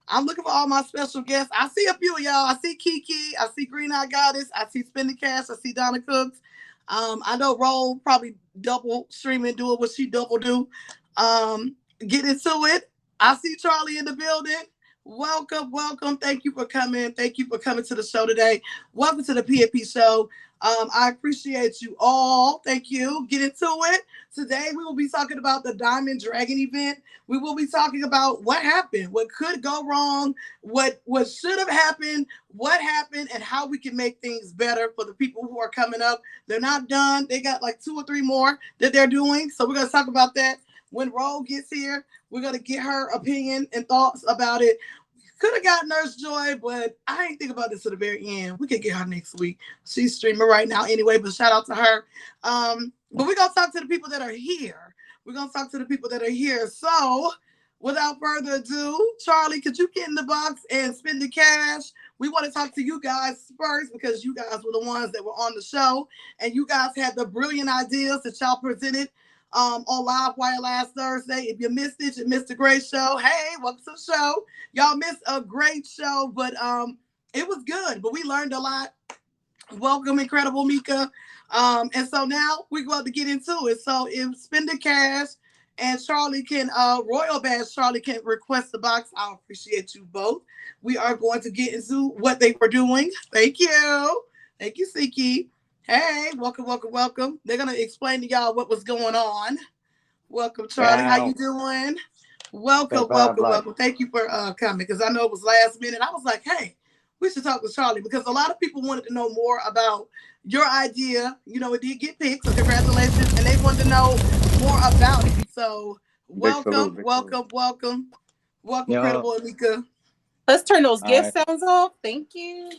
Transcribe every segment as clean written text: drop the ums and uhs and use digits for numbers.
I'm looking for all my special guests. I see a few of y'all. I see Kiki. I see Green Eye Goddess. I see Spending Cash. I see Donna Cooks. I know Roll probably double streaming, doing what she double do. Get into it. I see Charlie in the building. Welcome, welcome. Thank you for coming. Thank you for coming to the show today. Welcome to the PNP show. I appreciate you all. Thank you. Get into it. Today we will be talking about the Diamond Dragon event. We will be talking about what happened, what could go wrong, what should have happened, and how we can make things better for the people who are coming up. They're not done. They got like 2 or 3 more that they're doing. So we're going to talk about that when Ro gets here. We're going to get her opinion and thoughts about it. Could have got Nurse Joy, but I ain't think about this to the very end. We could get her next week. She's streaming right now anyway, but shout out to her. But we're going to talk to the people that are here. So without further ado, Charlie, could you get in the box and spend the cash? We want to talk to you guys first because you guys were the ones that were on the show and you guys had the brilliant ideas that y'all presented on Live Wire last Thursday. If you missed it, you missed a great show. Hey, welcome to the show. Y'all missed a great show, but it was good. But we learned a lot. Welcome, incredible Mika. And so now we're going to get into it. So if Spend the Cash and Charlie can, Royal Bash Charlie can request the box, I'll appreciate you both. We are going to get into what they were doing. Thank you. Thank you, Siki. Hey, welcome, welcome, welcome. They're going to explain to y'all what was going on. Welcome, Charlie. How you doing? Welcome, welcome, welcome. Thank you for coming because I know it was last minute. I was like, hey, we should talk with Charlie because a lot of people wanted to know more about your idea. You know, it did get picked, so congratulations. And they wanted to know more about it. So welcome, welcome, welcome. Welcome, Credible Amika. Let's turn those gift sounds off. Thank you.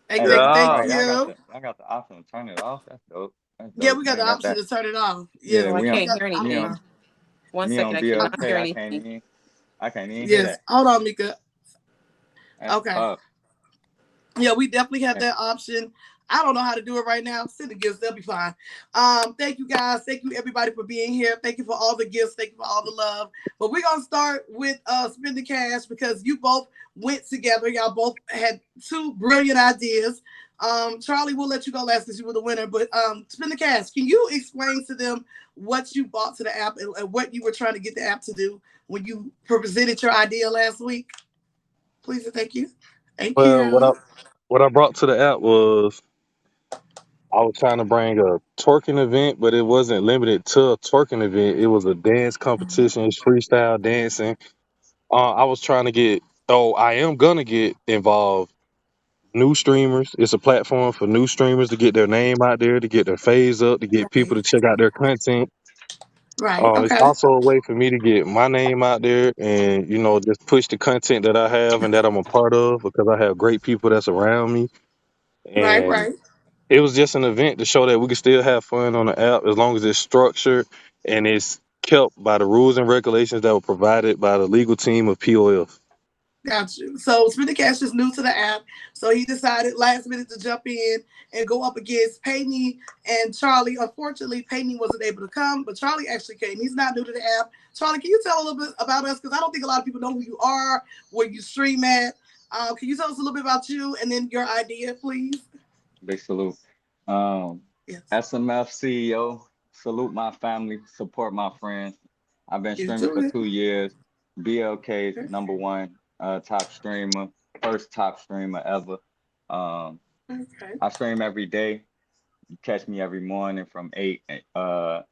Hey, thank you. I got the option to turn it off. That's dope. Yeah, we got the option to turn it off. Yeah, I can't hear anything. 1 second, I cannot hear anything. I can't even hear that. Hold on, Mika. Okay. Yeah, we definitely have that option. I don't know how to do it right now. Send the gifts. They'll be fine. Thank you, guys. Thank you, everybody, for being here. Thank you for all the gifts. Thank you for all the love. But we're going to start with Spend the Cash because you both went together. Y'all both had 2 brilliant ideas. Charlie, we'll let you go last because you were the winner. But Spend the Cash, can you explain to them what you brought to the app and what you were trying to get the app to do when you presented your idea last week? Please and thank you. Thank you. What I brought to the app was I was trying to bring a twerking event, but it wasn't limited to a twerking event. It was a dance competition, it's freestyle dancing. I was trying to get, I am gonna get involved. New streamers. It's a platform for new streamers to get their name out there, to get their phase up, to get people to check out their content. Right. It's also a way for me to get my name out there and, just push the content that I have and that I'm a part of because I have great people that's around me. And right. It was just an event to show that we can still have fun on the app as long as it's structured and it's kept by the rules and regulations that were provided by the legal team of POF. Got you. So Spend the Cash is new to the app. So he decided last minute to jump in and go up against Payme and Charlie. Unfortunately, Payme wasn't able to come, but Charlie actually came. He's not new to the app. Charlie, can you tell a little bit about us? Because I don't think a lot of people know who you are, where you stream at. Can you tell us a little bit about you and then your idea, please? Big salute. Yes. SMF CEO, salute my family, support my friends. I've been streaming for 2 years. BLK #1 top streamer, first top streamer ever. I stream every day. You catch me every morning from 8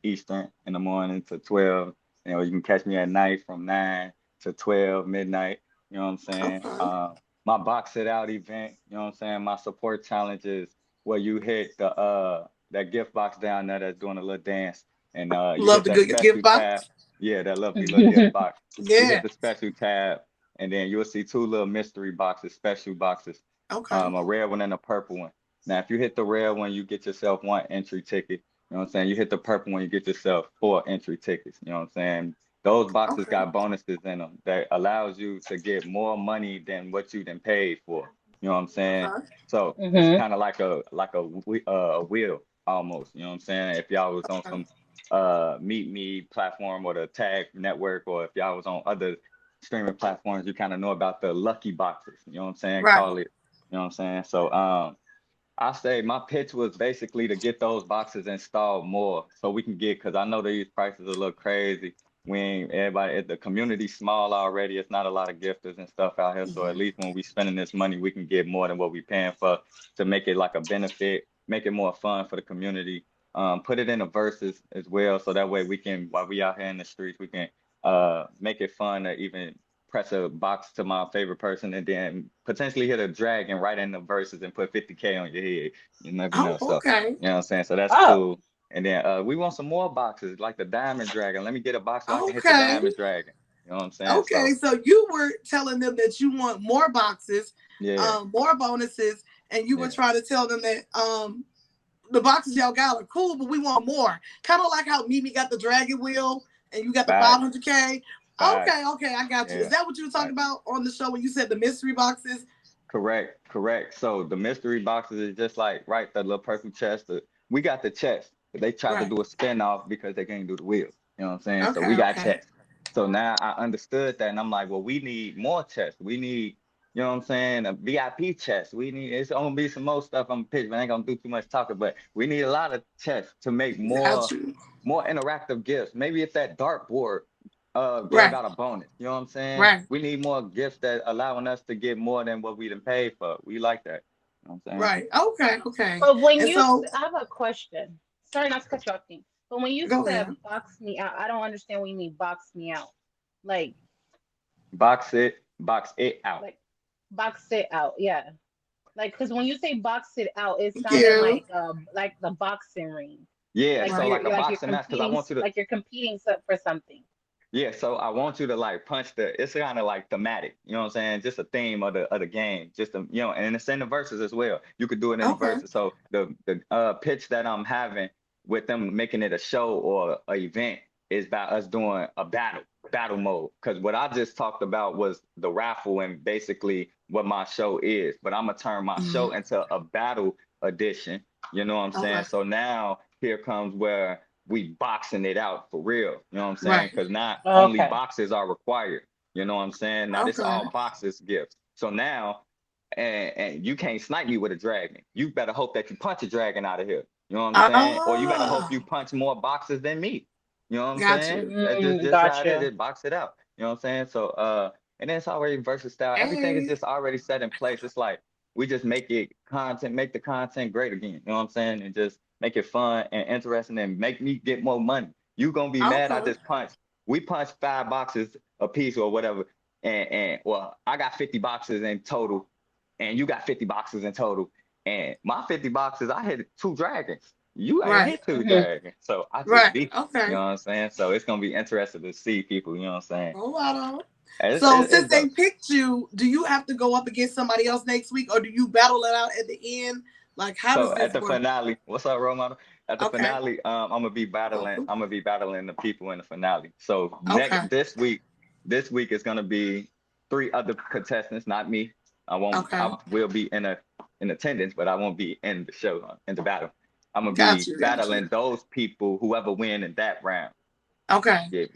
Eastern in the morning to 12. You can catch me at night from 9 to 12 midnight. You know what I'm saying? My Box It Out event, you know what I'm saying? My support challenge is where you hit the that gift box down there that's doing a little dance. And you love hit the good gift box. Tab. Yeah, that lovely little gift box. Yeah. You hit the special tab, and then you'll see 2 little mystery boxes, special boxes. Okay. A red one and a purple one. Now, if you hit the red one, you get yourself 1 entry ticket. You know what I'm saying? You hit the purple one, you get yourself 4 entry tickets. You know what I'm saying? Those boxes got bonuses in them that allows you to get more money than what you done paid for. You know what I'm saying? So it's kind of like a wheel almost. You know what I'm saying? If y'all was on some Meet Me platform or the Tag Network, or if y'all was on other streaming platforms, you kind of know about the lucky boxes. You know what I'm saying? Right. Call it. You know what I'm saying? So I say my pitch was basically to get those boxes installed more so we can get, because I know these prices are a little crazy. We ain't everybody, the community's small already. It's not a lot of gifters and stuff out here. So at least when we spending this money, we can get more than what we paying for to make it like a benefit, make it more fun for the community. Put it in the verses as well. So that way we can, while we out here in the streets, we can make it fun to even press a box to my favorite person and then potentially hit a dragon right in the verses and put 50K on your head. You never know. So, okay. you know what I'm saying? So that's cool. And then we want some more boxes, like the Diamond Dragon. Let me get a box so I can hit the Diamond Dragon. You know what I'm saying? Okay, so you were telling them that you want more boxes, more bonuses, and you were trying to tell them that the boxes y'all got are cool, but we want more. Kind of like how Mimi got the Dragon Wheel and you got the 500K. Okay, I got you. Is that what you were talking about on the show when you said the mystery boxes? Correct. So the mystery boxes is just like, the little purple chest. We got the chest. They tried to do a spin-off because they can't do the wheel. You know what I'm saying? So we got chest. So now I understood that, and I'm like, well, we need more chest. We need, you know what I'm saying, a VIP chest. We need, it's gonna be some more stuff on the pitch, but I ain't gonna do too much talking, but we need a lot of chests to make more interactive gifts. Maybe if that dartboard got a bonus. You know what I'm saying? Right. We need more gifts that allowing us to get more than what we done paid for. We like that. You know what I'm saying? Right. Okay. But when I have a question. Sorry not to cut you off, thing. But when you said box me out, I don't understand what you mean box me out. Like box it out. Like box it out, yeah. Like, because when you say box it out, it sounds like the boxing ring. Yeah, like so like a boxing match, because I want you to like you're competing for something. Yeah, so I want you to like punch it's kind of like thematic, you know what I'm saying? Just a theme of the game, just you know, and it's in the verses as well. You could do it in the verses. So the pitch that I'm having with them making it a show or an event is about us doing a battle mode. Because what I just talked about was the raffle and basically what my show is. But I'm gonna turn my show into a battle edition. You know what I'm saying? So now here comes where we boxing it out for real. You know what I'm saying? Because not only boxes are required. You know what I'm saying? Now this all boxes gifts. So now, and you can't snipe me with a dragon. You better hope that you punch a dragon out of here. You know what I'm saying? Or you better hope you punch more boxes than me. You know what I'm saying? That's just how it is. Box it out. You know what I'm saying? So and then it's already versus style. Everything is just already set in place. It's like we just make the content great again. You know what I'm saying? And just make it fun and interesting and make me get more money. You gonna be mad I just punched. We punched 5 boxes a piece or whatever. And well, I got 50 boxes in total, and you got 50 boxes in total. And my 50 boxes, I hit 2 dragons. You ain't hit 2 dragons. So I just beat you. You know what I'm saying? So it's gonna be interesting to see people, you know what I'm saying? So since they picked you, do you have to go up against somebody else next week, or do you battle it out at the end? Like how does this at the work? finale, what's up, role model? At the finale, I'm gonna be battling the people in the finale. So this week is gonna be 3 other contestants, not me. I will be in attendance, but I won't be in the show, in the battle. I'm gonna be battling those people, whoever win in that round. Yeah.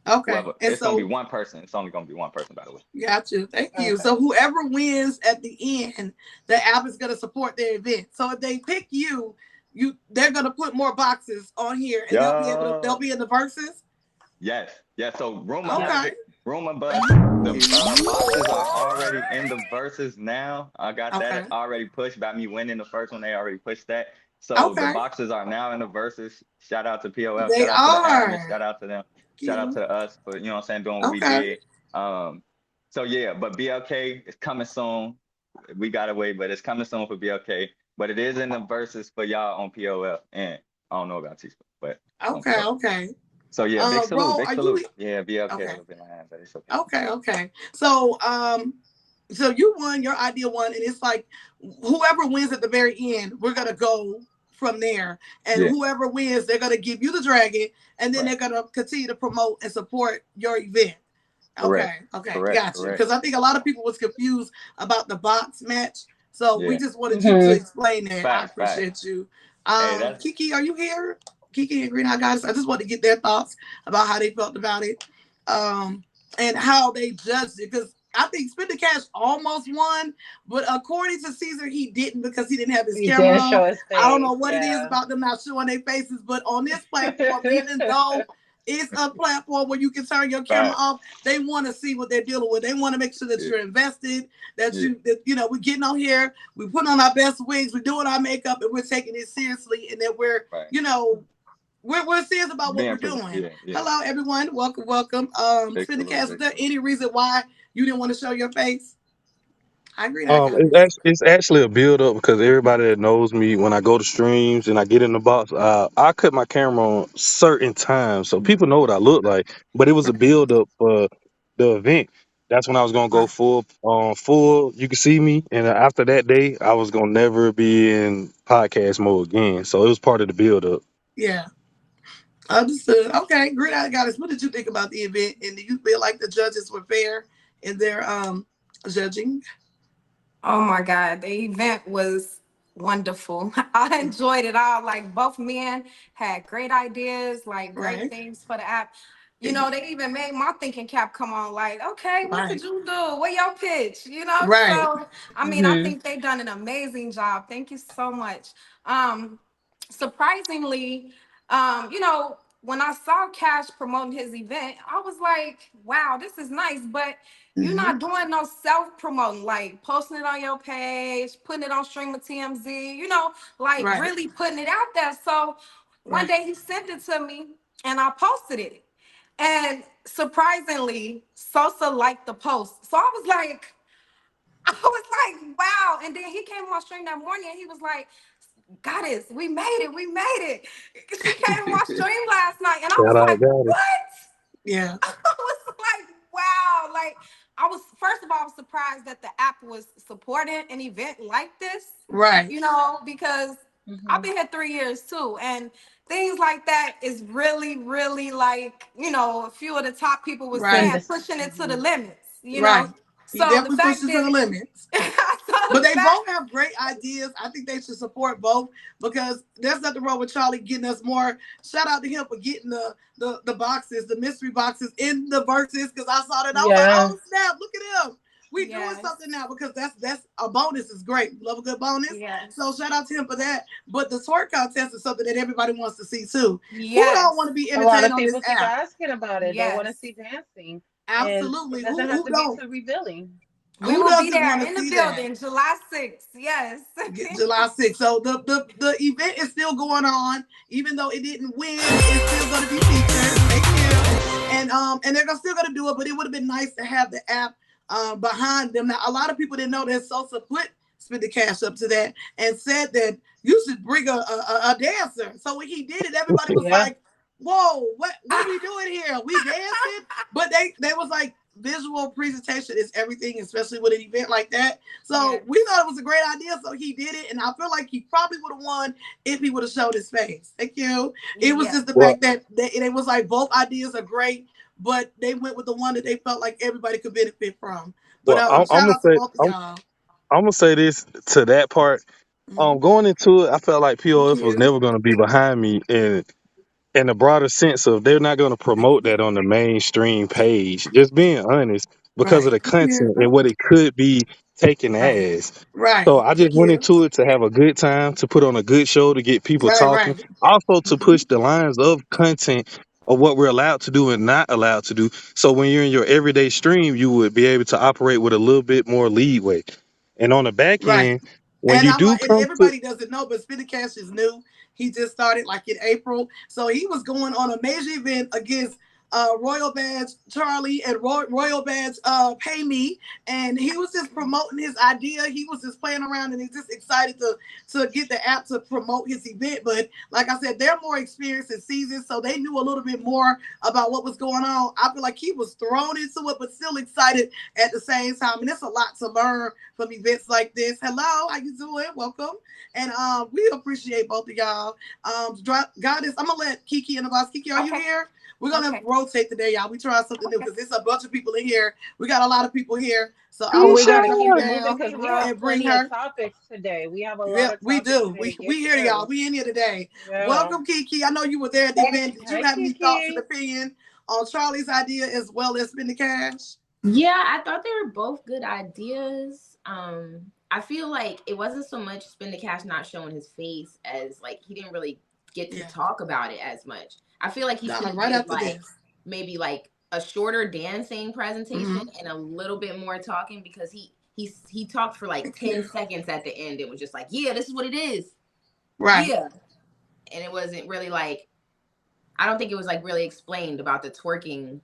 Whoever. It's gonna be one person. It's only gonna be one person, by the way. Got you. Thank you. So whoever wins at the end, the app is gonna support their event. So if they pick you, they're gonna put more boxes on here, and they'll be in the verses. Yes. So rumor, but the boxes are already in the verses now. I got that already pushed by me winning the first one. They already pushed that. So the boxes are now in the verses. Shout out to POF. They shout out to the admin. Shout out to them. Shout out to us for, you know what I'm saying, doing what we did. So yeah, but BLK is coming soon. We got away, but it's coming soon for BLK. But it is in the verses for y'all on POF, and I don't know about T-Spot, but okay. So yeah, big salute. Yeah, BLK. Okay. So so you won, your idea won, and it's like whoever wins at the very end, we're gonna go from there, and whoever wins, they're gonna give you the dragon, and then they're gonna continue to promote and support your event. Okay, gotcha. Because I think a lot of people was confused about the box match, so we just wanted you to explain that. I appreciate you. Kiki, are you here? Kiki and Green Eye Goddess. I just want to get their thoughts about how they felt about it. and how they judged it. Because I think Spin the Cash almost won, but according to Caesar, he didn't because he didn't have his camera on. Show his face. I don't know what it is about them not showing their faces, but on this platform, even though it's a platform where you can turn your camera off, they want to see what they're dealing with. They want to make sure that you're invested, that we're getting on here, we're putting on our best wigs, we're doing our makeup, and we're taking it seriously, and that we're, we're serious about what we're doing. Hello, everyone. Welcome. Spin the Cash, is there any reason why you didn't want to show your face? I agree. It's actually a build up because everybody that knows me, when I go to streams and I get in the box, I cut my camera on certain times so people know what I look like. But it was a build up for the event. That's when I was gonna go full. You can see me, and after that day, I was gonna never be in podcast mode again. So it was part of the build up. Yeah. Understood. Okay, great. I got it. What did you think about the event? And do you feel like the judges were fair in their judging? Oh my God, the event was wonderful. I enjoyed it all. Like both men had great ideas, like great things for the app. You know, they even made my thinking cap come on. Like, okay, what could you do? What your pitch? You know, so I mean, I think they done an amazing job. Thank you so much. Surprisingly, when I saw Cash promoting his event, I was like, wow, this is nice, but you're not doing no self-promoting, like posting it on your page, putting it on Stream of TMZ, really putting it out there. So one day he sent it to me and I posted it. And surprisingly, Sosa liked the post. So I was like, wow. And then he came on stream that morning and he was like, Goddess, we made it. She came on stream last night, and I was like, what? Yeah. I was like, wow. Like, first of all, I was surprised that the app was supporting an event like this. Right. You know, because I've been here 3 years too, and things like that is really, really like, a few of the top people was saying, pushing it to the limits, you know? He definitely pushes to the limits. But they both have great ideas. I think they should support both because there's nothing wrong with Charlie getting us more. Shout out to him for getting the boxes, the mystery boxes in the verses because I saw that. I was like, oh snap, look at him. We doing something now because that's a bonus is great. Love a good bonus. Yes. So shout out to him for that. But the twerk contest is something that everybody wants to see too. Yes. Who don't want to be entertained on this app? A lot of people keep asking about it. They want to see dancing. Absolutely. It doesn't have to be so revealing. We will be there in the building July 6th. Yes. July 6th. So the event is still going on. Even though it didn't win, it's still going to be featured. Thank you. And they're still going to do it, but it would have been nice to have the app behind them. Now, a lot of people didn't know that Sosa put Spin the Cash up to that and said that you should bring a dancer. So when he did it, everybody was like, whoa, what are we doing here? We dancing? But they was like, visual presentation is everything, especially with an event like that. So we thought it was a great idea. So he did it. And I feel like he probably would have won if he would have showed his face. Thank you. It was just the fact that it was like both ideas are great, but they went with the one that they felt like everybody could benefit from. But shout out to both of y'all. I'm gonna say this to that part. Going into it, I felt like POF was never gonna be behind me in the broader sense of they're not gonna promote that on the mainstream page. Just being honest, because of the content and what it could be taken as. So I just went into it to have a good time, to put on a good show, to get people talking. Also to push the lines of content of what we're allowed to do and not allowed to do. So when you're in your everyday stream, you would be able to operate with a little bit more leeway. And on the back end, when you do come everybody doesn't know, but Spin the Cash is new. He just started like in April. So he was going on a major event against Royal Badge Charlie and Royal Badge Pay Me, and he was just promoting his idea. He was just playing around and he's just excited to get the app to promote his event. But like I said, they're more experienced and seasoned, so they knew a little bit more about what was going on. I feel like he was thrown into it, but still excited at the same time. And it's a lot to learn from events like this. Hello, how you doing? Welcome. And we appreciate both of y'all. Goddess, I'm gonna let Kiki in the box. Kiki, are you here? We're going to rotate today, y'all. We trying something new because there's a bunch of people in here. We got a lot of people here. So I will got to keep moving because we have bring her topics today. We have a lot of topics. We do. We here, y'all. We in here today. Yeah. Welcome, Kiki. I know you were there at the event. Did you have any thoughts and opinion on Charlie's idea as well as Spend the Cash? Yeah, I thought they were both good ideas. I feel like it wasn't so much Spend the Cash not showing his face as like he didn't really get to talk about it as much. I feel like he should have did like maybe like a shorter dancing presentation and a little bit more talking, because he talked for like 10 seconds at the end. It was just like, yeah, this is what it is. Right. Yeah. And it wasn't really like, I don't think it was like really explained about the twerking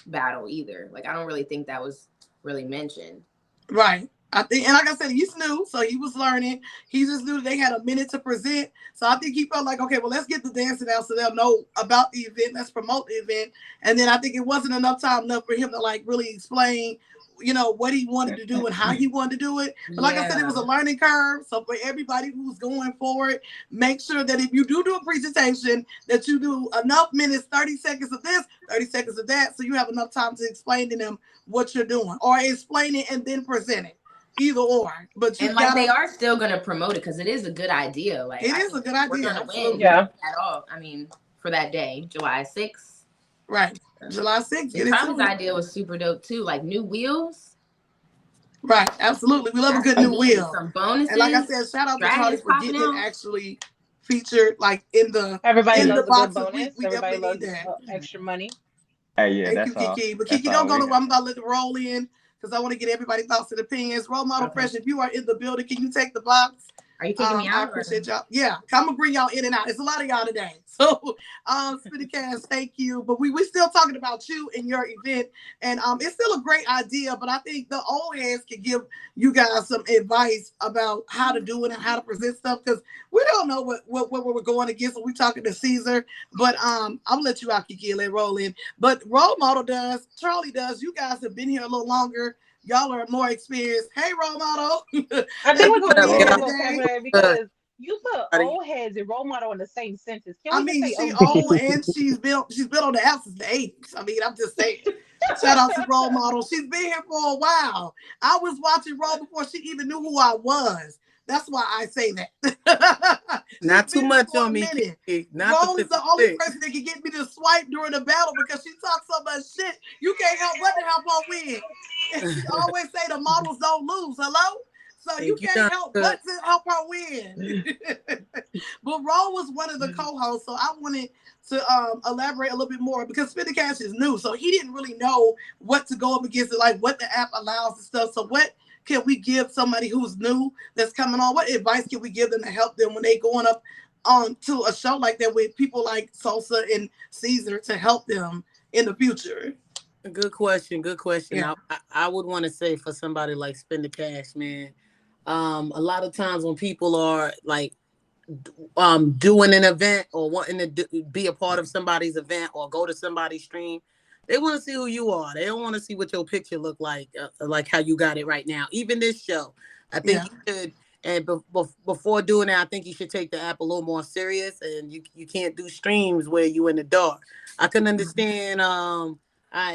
battle either. Like, I don't really think that was really mentioned. Right. I think, and like I said, he's new, so he was learning. He just knew they had a minute to present. So I think he felt like, okay, well, let's get the dancing out so they'll know about the event. Let's promote the event. And then I think it wasn't enough for him to like really explain, you know, what he wanted to do and how he wanted to do it. But like I said, it was a learning curve. So for everybody who's going forward, make sure that if you do a presentation, that you do enough minutes, 30 seconds of this, 30 seconds of that, so you have enough time to explain to them what you're doing, or explain it and then present it. Either or, but they are still going to promote it because it is a good idea. Like, it is a good idea. We're going to win at all. I mean, for that day, July 6th. Right, July 6th. Tom's idea was super dope too, like new wheels. Right, absolutely. We love a good new wheel. Some bonuses. And like I said, shout out to Charlie for getting it actually featured, like in the everybody in loves the box. Bonus. We everybody definitely loves need that. Extra money. Hey, yeah, thank you, Kiki. But Kiki, don't go to. I'm about to let it roll in, because I want to get everybody's thoughts and opinions. Role Model Fresh, if you are in the building, can you take the box? Are you taking me out? I appreciate y'all. Yeah, I'm gonna bring y'all in and out. It's a lot of y'all today. So, Spin the Cash, thank you. But we still talking about you and your event, and it's still a great idea. But I think the old heads can give you guys some advice about how to do it and how to present stuff, because we don't know what we're going against when we're talking to Caesar. But I'm gonna let you out, Kiki, and let roll in. But Role Model does, Charlie does. You guys have been here a little longer. Y'all are more experienced. Hey, Role Model. I think we're going to be because you put old heads and Role Model in the same sentence. She's old and she's been on the app since the 80s. I mean, I'm just saying. Shout out to Role Model. She's been here for a while. I was watching Role before she even knew who I was. That's why I say that. Not too much on me. Role is the only person that can get me to swipe during the battle, because she talks so much shit. You can't help but to help her win. And she always say the models don't lose. Hello? So you can't help but to help her win. But Role was one of the co-hosts, so I wanted to elaborate a little bit more, because Spin the Cash is new, so he didn't really know what to go up against, like what the app allows and stuff. So what can we give somebody who's new that's coming on? What advice can we give them to help them when they going up on to a show like that with people like Sosa and Caesar to help them in the future? Good question. Yeah. I would want to say for somebody like Spend the Cash, man, a lot of times when people are like doing an event or wanting to be a part of somebody's event or go to somebody's stream, they want to see who you are. They don't want to see what your picture look like how you got it right now. Even this show, I think you should. And before doing that, I think you should take the app a little more serious. And you can't do streams where you in the dark. I can understand.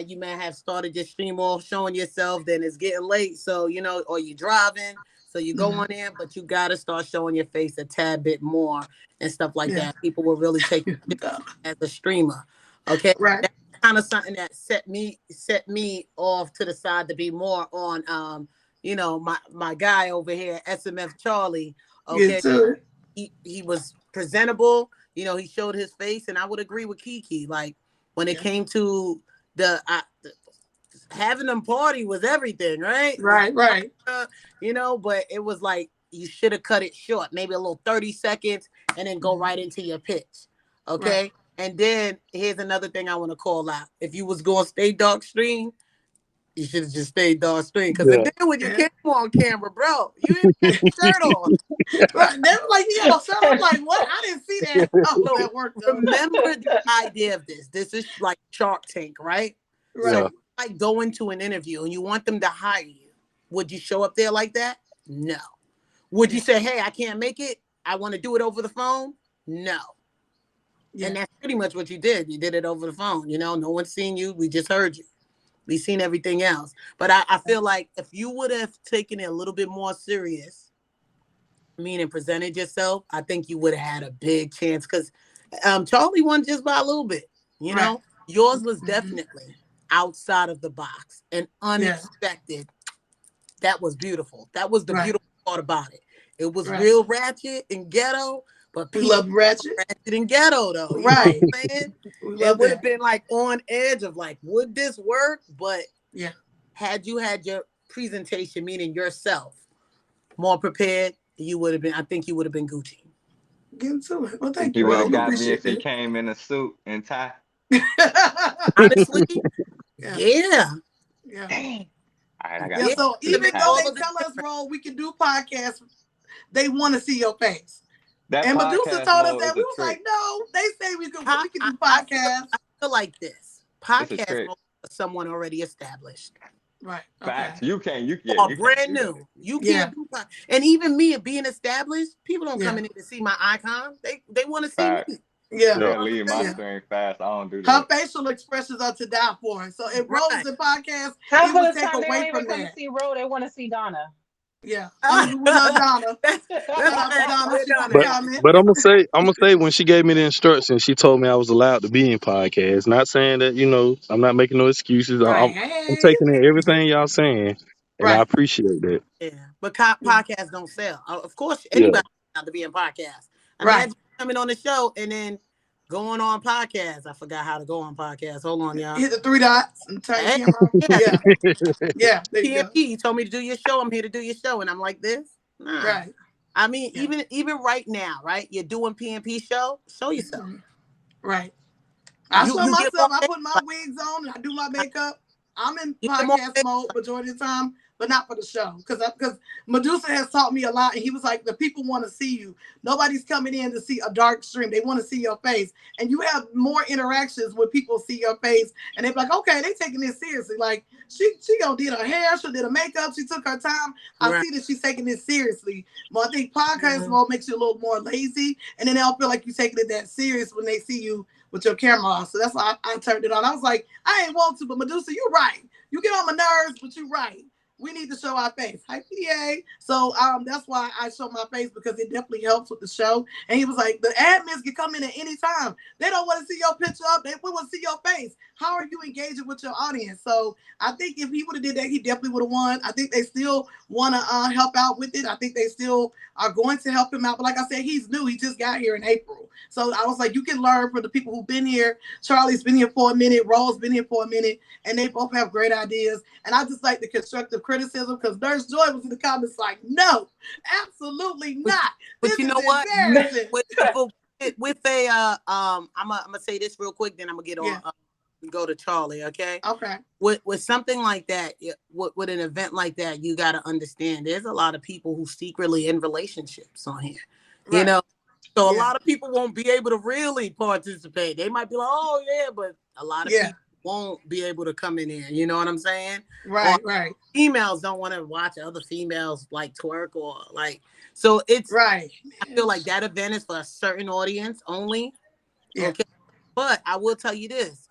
You may have started your stream off showing yourself, then it's getting late, so or you're driving, so you go on in, but you gotta start showing your face a tad bit more and stuff like that. People will really take you as a streamer. Okay, right. That's kind of something that set me off to the side to be more on my guy over here, SMF Charlie. Okay, he was presentable. He showed his face, and I would agree with Kiki. Like when it came to having them party was everything, right? Right. But it was like you should have cut it short, maybe a little 30 seconds, and then go right into your pitch. Okay. Right. And then here's another thing I want to call out. If you was going to stay dark stream, you should have just stayed dark stream. Because then when you came on camera, bro, you didn't have a shirt on. Right. They were like, yeah, so I'm like, what? I didn't see that. Oh, that worked. Remember the idea of this. This is like Shark Tank, right? So like going to an interview and you want them to hire you. Would you show up there like that? No. Would you say, hey, I can't make it, I want to do it over the phone? No. And that's pretty much what you did. You did it over the phone. No one's seen you. We just heard you. We seen everything else. But I feel like if you would have taken it a little bit more serious, meaning presented yourself, I think you would have had a big chance, because Charlie won just by a little bit, yours was definitely outside of the box and unexpected. That was beautiful. That was the beautiful part about it. It was real ratchet and ghetto, but we love ratchet and ghetto though. You know what I'm saying? It would have been like on edge of like, would this work? But had you had your presentation, meaning yourself, more prepared, you would have been. I think you would have been Gucci. Get into it. Well, thank He you. would have got me if he came in a suit and tie. Honestly, yeah. Dang. All right, I got so even though they tell us, Ro, we can do podcasts, they want to see your face. And Medusa told us that we was like, no, they say we can do podcasts. I feel like this. Podcast mode for someone already established. Right. Facts. You can't. You brand new. You can't do podcast. And even me being established, people don't come in here to see my icon. They want to see me. Yeah. They'll leave my screen fast. I don't do that. Her facial expressions are to die for. So if Ro's the podcast, half it of would the take time away they from don't even come that. to see Ro, they want to see Donna. Yeah. We love Donna. But I'm gonna say when she gave me the instructions, she told me I was allowed to be in podcasts. Not saying that, I'm not making no excuses. I'm taking in everything y'all saying, and I appreciate that. Yeah, but podcasts don't sell. Of course, anybody allowed to be in podcasts. Imagine coming on the show and then going on podcasts. I forgot how to go on podcasts. Hold on, y'all. Hit the 3 dots and turn your camera on. Yeah. PNP told me to do your show. I'm here to do your show, and I'm like this. Nah. Right. I mean, even right now, right? You're doing PNP show. Show yourself. Right. I show myself. I put my wigs on and I do my makeup. I'm in podcast mode majority of the time, but not for the show. Because Medusa has taught me a lot, and he was like, the people want to see you. Nobody's coming in to see a dark stream. They want to see your face. And you have more interactions when people see your face, and they're like, okay, they taking this seriously. Like, she gonna did her hair, she did her makeup, she took her time. I see that she's taking this seriously. But I think podcast mode makes you a little more lazy, and then they don't feel like you're taking it that serious when they see you with your camera on. So that's why I turned it on. I was like, I ain't want to, but Medusa, you're right. You get on my nerves, but you're right. We need to show our face. Hi, PDA. So that's why I show my face, because it definitely helps with the show. And he was like, the admins can come in at any time. They don't want to see your picture up. They want to see your face. How are you engaging with your audience? So I think if he would have did that, he definitely would have won. I think they still want to help out with it. I think they still are going to help him out. But like I said, he's new. He just got here in April. So I was like, you can learn from the people who've been here. Charlie's been here for a minute. Ro's been here for a minute. And they both have great ideas. And I just like the constructive criticism, because Nurse Joy was in the comments like, no, absolutely not. But you know what? With a I'm gonna say this real quick, then I'm gonna get on go to Charlie, okay? Okay. With something like that, with an event like that, you gotta understand there's a lot of people who secretly in relationships on here. Right. You know, so a lot of people won't be able to really participate. They might be like, oh yeah, but a lot of people won't be able to come in here. You know what I'm saying? Right, or females don't want to watch other females like twerk or like, so it's I feel like that event is for a certain audience only. Yeah. Okay. But I will tell you this.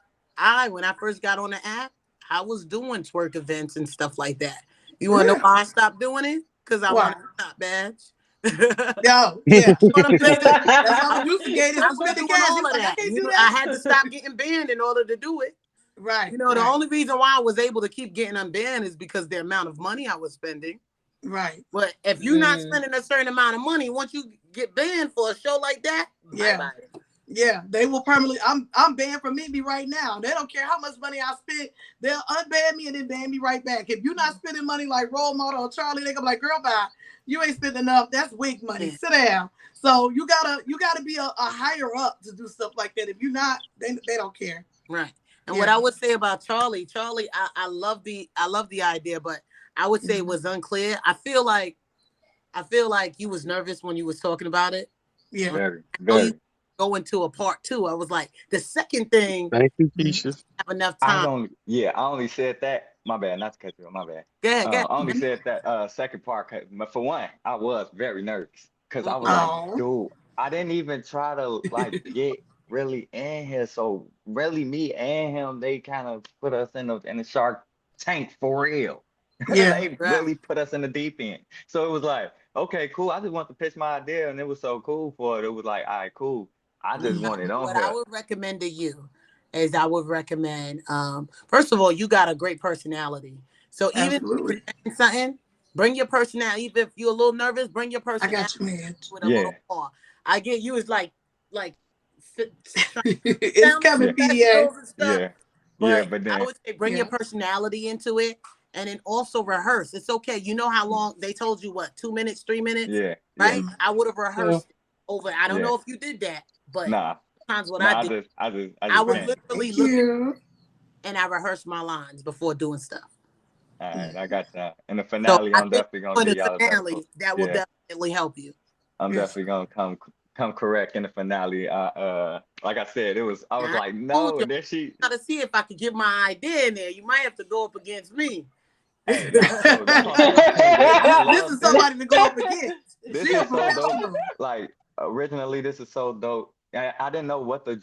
When I first got on the app, I was doing twerk events and stuff like that. You want to know why I stopped doing it? Because I wanted a top badge. Yo, yeah. What I'm saying, that's how I used to get it. I had to stop getting banned in order to do it. Right. You know, the only reason why I was able to keep getting unbanned is because the amount of money I was spending. Right. But if you're not spending a certain amount of money, once you get banned for a show like that, bye-bye. Yeah, they will permanently. I'm banned from me right now. They don't care how much money I spend. They'll unban me and then ban me right back. If you're not spending money like Role Model or Charlie, they gonna be like, girl, bye. You ain't spending enough. That's wig money. Sit down. So you gotta be a higher up to do stuff like that. If you're not, they don't care. Right. And what I would say about Charlie, I love the idea, but I would say it was unclear. I feel like you was nervous when you was talking about it. Yeah. Very. Go into a part 2. I was like, the second thing. Thank you, Keisha. Have enough time. I only said that. My bad, not to cut you. My bad. Go ahead. I only said that second part. But for one, I was very nervous because I was like, dude, I didn't even try to like get really in here. So really, me and him, they kind of put us in the Shark Tank for real. Yeah, they really put us in the deep end. So it was like, okay, cool. I just want to pitch my idea, and it was so cool for it. It was like, all right, cool. I just want it on What here. I would recommend to you is I would recommend, first of all, you got a great personality. So even Absolutely. if you're something, bring your personality. Even if you're a little nervous, bring your I personality got you, man. with a little more. I get you is like It's coming, PDA. and stuff. But But then I would say bring your personality into it, and then also rehearse. It's okay. You know how long they told you? What, 2 minutes, 3 minutes? Right. I would have rehearsed over. I don't know if you did that, but sometimes what I did, I would literally look at and I rehearsed my lines before doing stuff. All right, I got that. And the finale, I'm definitely gonna do y'all finale. That will definitely help you. I'm definitely gonna come correct in the finale. Like I said, I was like, no, and then she gotta see if I could get my idea in there. You might have to go up against me. Hey, this is somebody to go up against. This is so dope. Like originally, this is so dope. I didn't know what the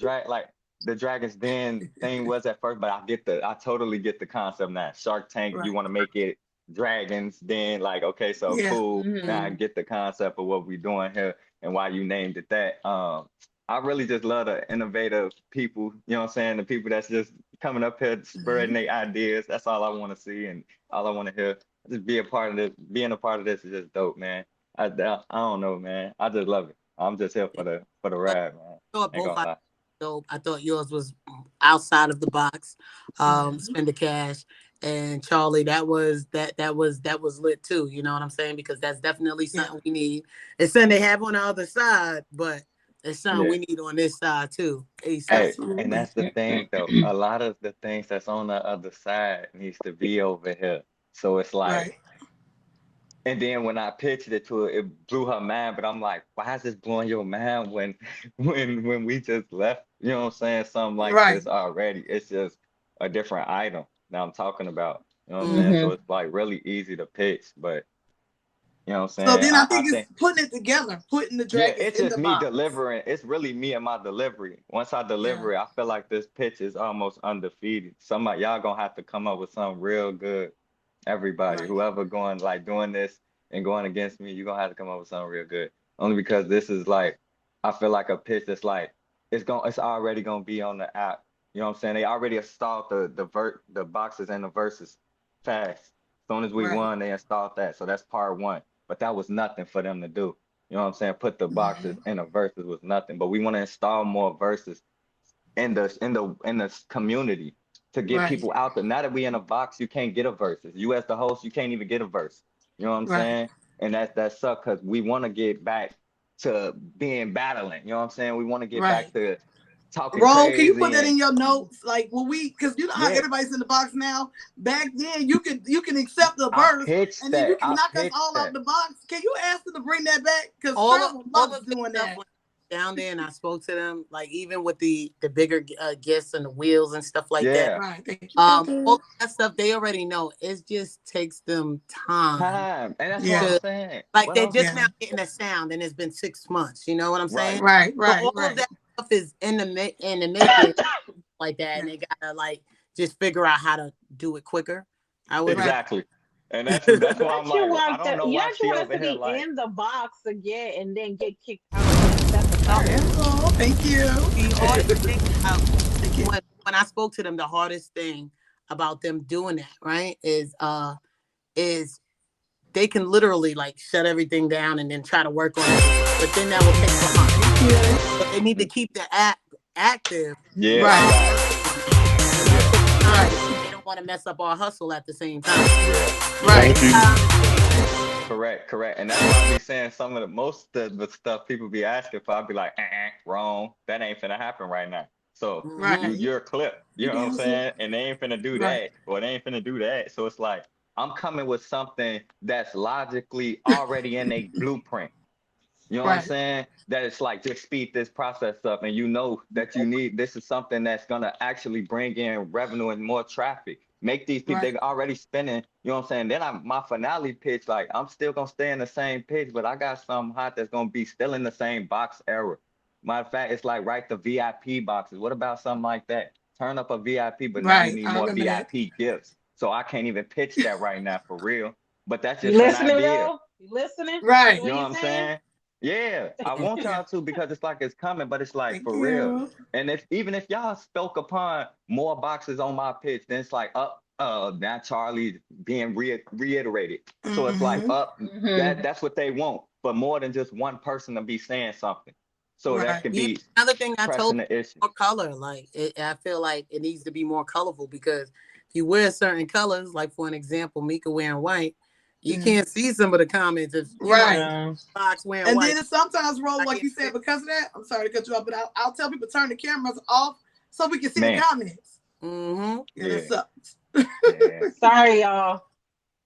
Dragon's Den thing was at first, but I totally get the concept now. Shark Tank, you want to make it Dragon's Den, like, okay, so cool. Now I get the concept of what we're doing here and why you named it that. I really just love the innovative people, you know what I'm saying? The people that's just coming up here spreading their ideas. That's all I want to see and all I want to hear. Just be a part of this. Being a part of this is just dope, man. I don't know, man. I just love it. I'm just here for the ride, man. Dope. I thought yours was outside of the box. Spend the cash. And Charlie, that was lit too. You know what I'm saying? Because that's definitely something we need. It's something they have on the other side, but it's something we need on this side too. Hey, and that's the thing though. A lot of the things that's on the other side needs to be over here. So it's like, and then when I pitched it to her, it blew her mind. But I'm like, why is this blowing your mind when we just left? You know what I'm saying? Something like this already. It's just a different item that I'm talking about. You know what I'm saying? So it's like really easy to pitch, but you know what I'm saying? So then I think it's putting it together, putting the Dragon it's in just the me box. delivering. It's really me and my delivery. Once I deliver it, I feel like this pitch is almost undefeated. Somebody, y'all gonna have to come up with something real good. Everybody, whoever doing this and going against me, you're gonna have to come up with something real good. Only because this is like, I feel like a pitch that's like, it's already gonna be on the app. You know what I'm saying? They already installed the boxes and the verses fast. As soon as we won, they installed that. So that's part one. But that was nothing for them to do. You know what I'm saying? Put the boxes in the verses was nothing. But we want to install more verses in the community to get people out there. Now that we in a box, you can't get a verses. You as the host, you can't even get a verse. You know what I'm saying? And that sucks because we want to get back to being battling. You know what I'm saying? We want to get back to talking crazy. Can you put that in your notes? Like, because you know how everybody's in the box now. Back then, you can accept the verse, and then you can knock us all out the box. Can you ask them to bring that back? Because all of doing that. Down there, and I spoke to them, like even with the bigger gifts and the wheels and stuff like that. All that stuff they already know. It just takes them time. And that's what I'm saying. Like they're just now getting the sound, and it's been 6 months. You know what I'm saying? Right. So all of that stuff is in the making like that, and they gotta like just figure out how to do it quicker. Exactly. And that's why I'm like, I don't know why she over here like in the box again and then get kicked out. Thank you. When I spoke to them, the hardest thing about them doing that, right, is they can literally like shut everything down and then try to work on it, but then that will take so much. But they need to keep the app active. They don't want to mess up our hustle at the same time. Correct. And that's why I be saying some of most of the stuff people be asking for, I'll be like, wrong. That ain't finna happen right now. So you're a clip, you know what I'm saying? And they ain't finna do that, or they ain't finna do that. So it's like, I'm coming with something that's logically already in a blueprint. You know what I'm saying? That it's like, just speed this process up, and you know that this is something that's gonna actually bring in revenue and more traffic. Make these people, they're already spending, you know what I'm saying? Then my finale pitch, like, I'm still gonna stay in the same pitch, but I got something hot that's gonna be still in the same box era. Matter of fact, it's like, the VIP boxes. What about something like that? Turn up a VIP, but now you need more VIP gifts. So I can't even pitch that right now for real. But that's just an idea. You listening? Right. You know what I'm saying? Yeah, I want y'all to because it's like it's coming, but it's like Thank for real. you. And even if y'all spoke upon more boxes on my pitch, then it's like now Charlie being reiterated. So it's like that's what they want, but more than just one person to be saying something. So that could be another thing I told the issue. More color. Like I feel like it needs to be more colorful because if you wear certain colors, like for an example, Mika wearing white, you can't see some of the comments if Fox wearing and white. then sometimes roll like you said because of that. I'm sorry to cut you off, but I'll tell people turn the cameras off so we can see the comments. Mm-hmm. Yeah, that sucks. Sorry, y'all.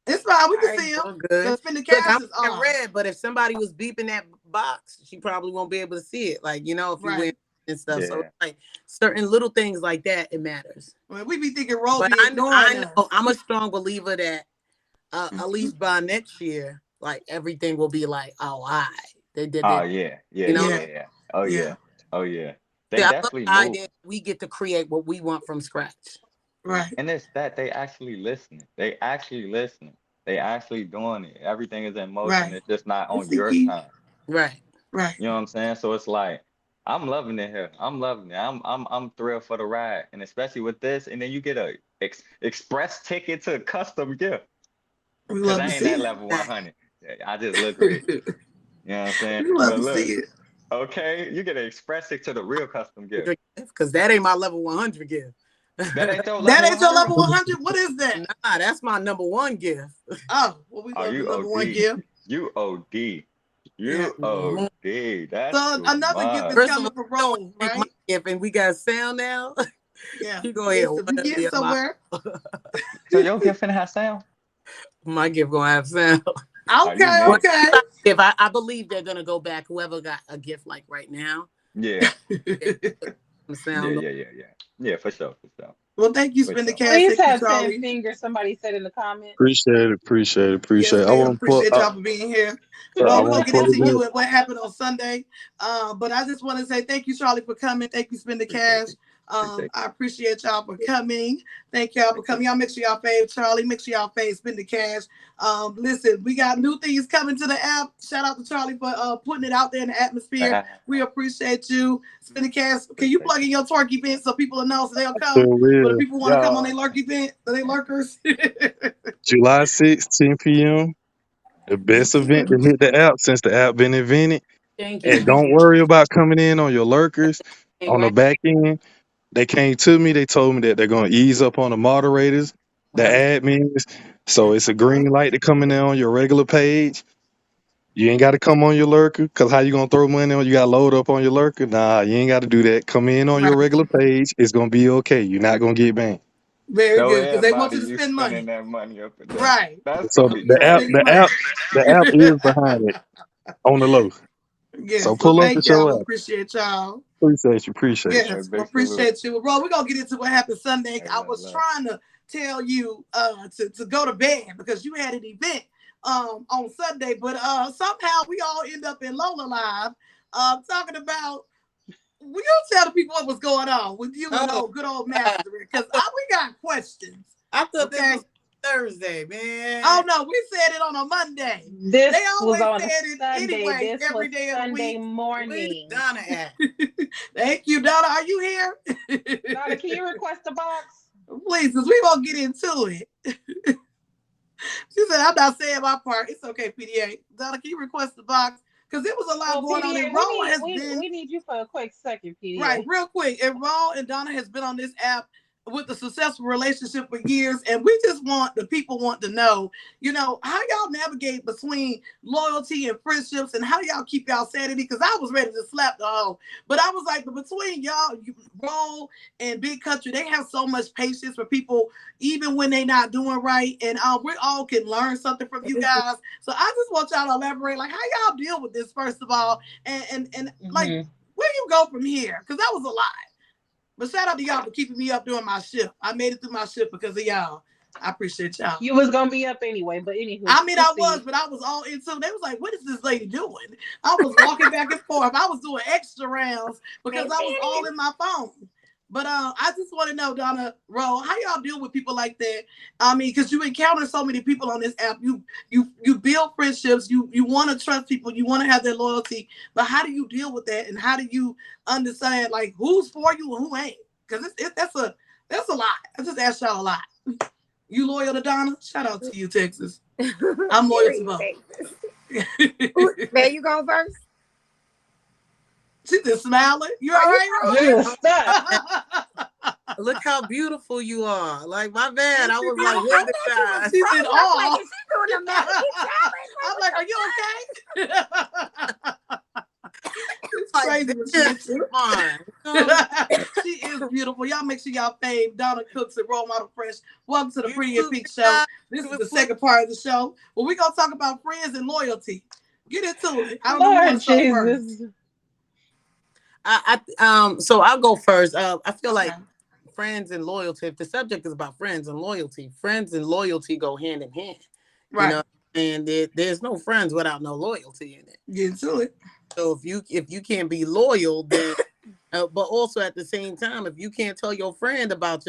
It's fine. We can see them. Good. Spin the cash is on red, but if somebody was beeping that box, she probably won't be able to see it. Like, you know, if you win and stuff. So like certain little things like that, it matters. Well, we be thinking roll. But I know I'm a strong believer that at least by next year, like everything will be like, they did Oh it. yeah. You know? Oh yeah. They definitely we get to create what we want from scratch. Right. And it's that they actually listening. They actually listening. They actually doing it. Everything is in motion. It's just not on your time. Right. You know what I'm saying? So it's like I'm loving it here. I'm loving it. I'm thrilled for the ride, and especially with this. And then you get a express ticket to a custom gift. Because I ain't that level 100. I just look rich. You know what I'm saying? We love to see it. Okay, you get an express ticket to the real custom gift. Because that ain't my level 100 gift. That ain't your level 100. What is that? Nah, that's my number one gift. Oh, well, we love the number one gift. You OD. You OD. That's so another gift is coming for Rome, right? My gift, and we got sound now. Yeah. You go ahead. We get somewhere. So your gift finna have sound? My gift gonna have sound. Okay. If I believe they're gonna go back, whoever got a gift like right now. Yeah. Sound. Yeah, for sure. Well, thank you, Spin the Cash. Please have 10 fingers, somebody said in the comments. Appreciate it. Yes, I appreciate y'all for being here. We're going to get into you and what happened on Sunday. But I just want to say thank you, Charlie, for coming. Thank you, Spin the Cash. I appreciate y'all for coming. Thank y'all for coming. Y'all make sure y'all fave Charlie. Make sure y'all fave Spin the Cash. Listen, we got new things coming to the app. Shout out to Charlie for putting it out there in the atmosphere. We appreciate you. Spin the Cash. Can you plug in your twerk event so people will know so they'll come? But if people want to come on their lurk event, so they lurkers. July 6th, 10 p.m. The best event to hit the app since the app been invented. Thank you. And don't worry about coming in on your lurkers. On the back end, they came to me. They told me that they're going to ease up on the moderators, the admins. So it's a green light to come in there on your regular page. You ain't got to come on your lurker because how you going to throw money on? You got to load up on your lurker? Nah, you ain't got to do that. Come in on your regular page. It's going to be okay. You're not going to get banned. Very good, because they want you to spend money. That money up there. Right. So the app is behind it on the low. Yes. So pull up thank the show. Y'all. Appreciate y'all. Appreciate you. Yes, appreciate you. Bro, we're gonna get into what happened Sunday. I was trying to tell you to go to bed because you had an event on Sunday, but somehow we all end up in Lola Live talking about. Will you tell the people what was going on with you and good old Master? Because we got questions. I thought this was Thursday, man. Oh no, we said it on a Monday. They always was on said it Sunday. Anyway, this every was day of the Sunday week. morning. Donna at? Thank you, Donna. Are you here? Donna, can you request a box? Please, because we're gonna get into it. She said, I'm not saying my part. It's okay, PDA. Donna, can you request the box? Because there was a lot going on. And we need you for a quick second, PDA. Right, real quick. And Raw and Donna has been on this app with a successful relationship for years, and we just want the people want to know, how y'all navigate between loyalty and friendships, and how y'all keep y'all sanity. Because I was ready to slap the hoe, but I was like, but between y'all, Roll and Big Country, they have so much patience for people, even when they not doing right, and we all can learn something from you guys. So I just want y'all to elaborate, like, how y'all deal with this first of all, and like, where you go from here? Because that was a lot. But shout out to y'all for keeping me up during my shift. I made it through my shift because of y'all. I appreciate y'all. You was going to be up anyway, but anywho. I mean, I was, but I was all into it. They was like, what is this lady doing? I was walking back and forth. I was doing extra rounds because I was all in my phone. But I just want to know, Donna Rowe, how y'all deal with people like that? I mean, because you encounter so many people on this app. You build friendships. You want to trust people. You want to have their loyalty. But how do you deal with that? And how do you understand like who's for you and who ain't? Because that's a lot. I just asked y'all a lot. You loyal to Donna? Shout out to you, Texas. I'm loyal to both. There you go first. She's just smiling. You all right? Yes. Look how beautiful you are. Like, my man, I was like, look at that. She's in awe. Like, is she doing a magic I'm like, are you okay? It's crazy. She is beautiful. Y'all make sure y'all fave Donna Cooks and Role Model Fresh. Welcome to the PNP Show. This is the second part of the show. Well, we're going to talk about friends and loyalty. Get into it. I don't know who wants to go first. So I'll go first. I feel like friends and loyalty, if the subject is about friends and loyalty go hand in hand. Right. You know, and there's no friends without no loyalty in it. Get into it. So if you can't be loyal, then but also at the same time, if you can't tell your friend about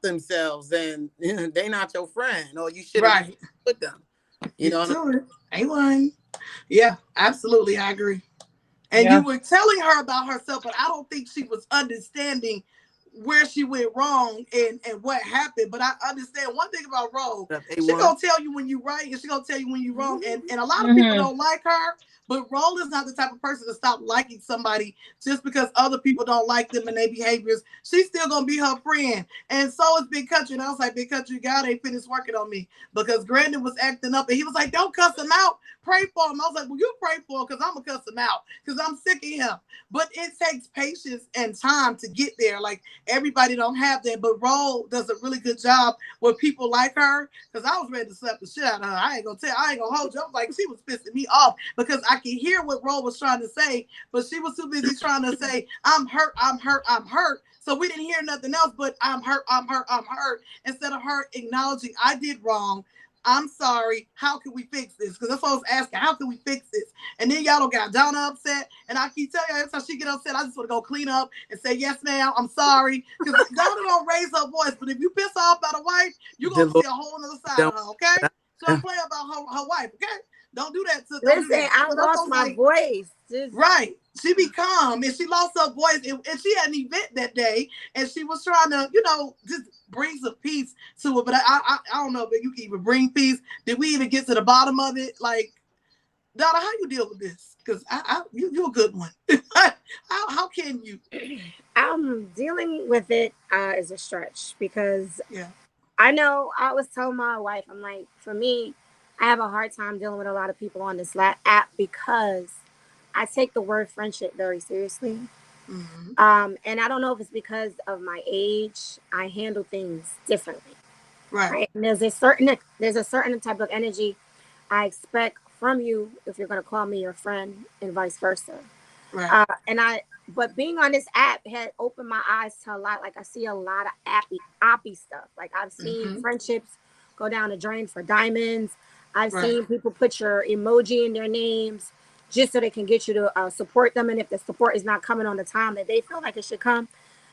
themselves, then they're not your friend, or you shouldn't with them. You know, ain't lying. Yeah, absolutely, I agree. And you were telling her about herself, but I don't think she was understanding where she went wrong and what happened. But I understand one thing about Ro. She gonna tell you when you right and she gonna tell you when you wrong. And a lot of people don't like her, but Ro is not the type of person to stop liking somebody just because other people don't like them and their behaviors. She's still gonna be her friend. And so is Big Country. And I was like, Big Country, God ain't finished working on me because Brandon was acting up and he was like, don't cuss him out. Pray for him. I was like, well, you pray for him because I'm gonna cuss him out because I'm sick of him. But it takes patience and time to get there. Like everybody don't have that, but Ro does a really good job with people like her. Because I was ready to slap the shit out of her. I ain't gonna hold you. I was like, she was pissing me off because I could hear what Ro was trying to say, but she was too busy trying to say, I'm hurt. So we didn't hear nothing else but I'm hurt. Instead of her acknowledging I did wrong. I'm sorry. How can we fix this? Because that's what I was asking. How can we fix this? And then y'all don't got Donna upset. And I keep telling you, every time she get upset, I just want to go clean up and say, yes, ma'am, I'm sorry. Because Donna don't raise her voice. But if you piss off about a wife, you're going to see a whole other side of her, okay? So don't play about her wife, okay? Don't do that. Listen, I lost my voice. Right. She be calm and she lost her voice and she had an event that day and she was trying to, just bring some peace to it. But I don't know if you can even bring peace. Did we even get to the bottom of it? Like, Donna, how you deal with this? Because you're a good one. how can you? Dealing with it is a stretch because I know I was telling my wife, I'm like, for me, I have a hard time dealing with a lot of people on this app because I take the word friendship very seriously. Mm-hmm. And I don't know if it's because of my age. I handle things differently. Right? And there's a certain type of energy I expect from you if you're going to call me your friend and vice versa. Right. But being on this app had opened my eyes to a lot. Like I see a lot of appy stuff. Like I've seen friendships go down the drain for diamonds. I've seen people put your emoji in their names just so they can get you to support them. And if the support is not coming on the time that they feel like it should come,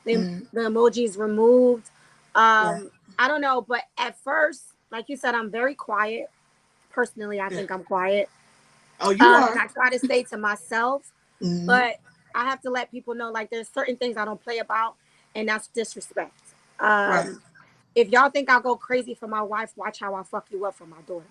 then the emoji is removed. I don't know. But at first, like you said, I'm very quiet. Personally, I think I'm quiet. Oh, you are. And I try to stay to myself. But I have to let people know, like, there's certain things I don't play about, and that's disrespect. If y'all think I'll go crazy for my wife, watch how I fuck you up for my daughter.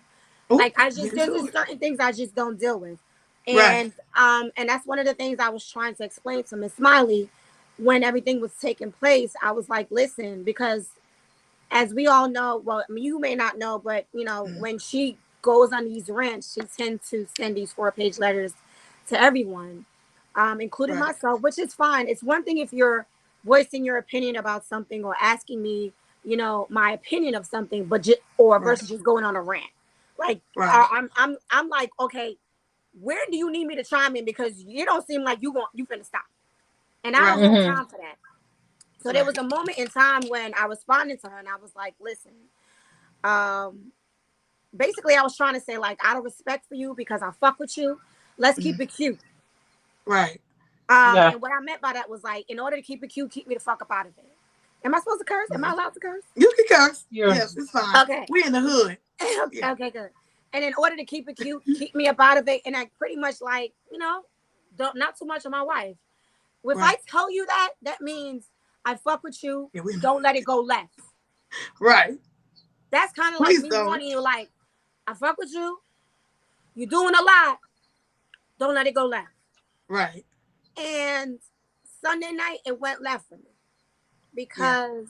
Ooh, like there's just certain things I just don't deal with. And and that's one of the things I was trying to explain to Miss Smiley when everything was taking place. I was like, listen, because as we all know, well, you may not know, but when she goes on these rants, she tends to send these 4-page letters to everyone, including myself, which is fine. It's one thing if you're voicing your opinion about something or asking me, my opinion of something, but versus just going on a rant. Like I'm like, okay, where do you need me to chime in? Because you don't seem like you finna stop. And I don't have time for that. So there was a moment in time when I responded to her and I was like, listen, basically I was trying to say, like, out of respect for you, because I fuck with you, let's keep it cute. Right. And what I meant by that was like, in order to keep it cute, keep me the fuck up out of it. Am I supposed to curse? Am I allowed to curse? You can curse. Yes, it's fine. Okay. We in the hood. Okay, good. And in order to keep it cute, keep me up out of it. And I pretty much like, don't not too much of my wife. If I tell you that, that means I fuck with you. Don't let it go left. Right. That's kind of like me wanting you, like, I fuck with you. You're doing a lot. Don't let it go left. Right. And Sunday night, it went left for me. Because,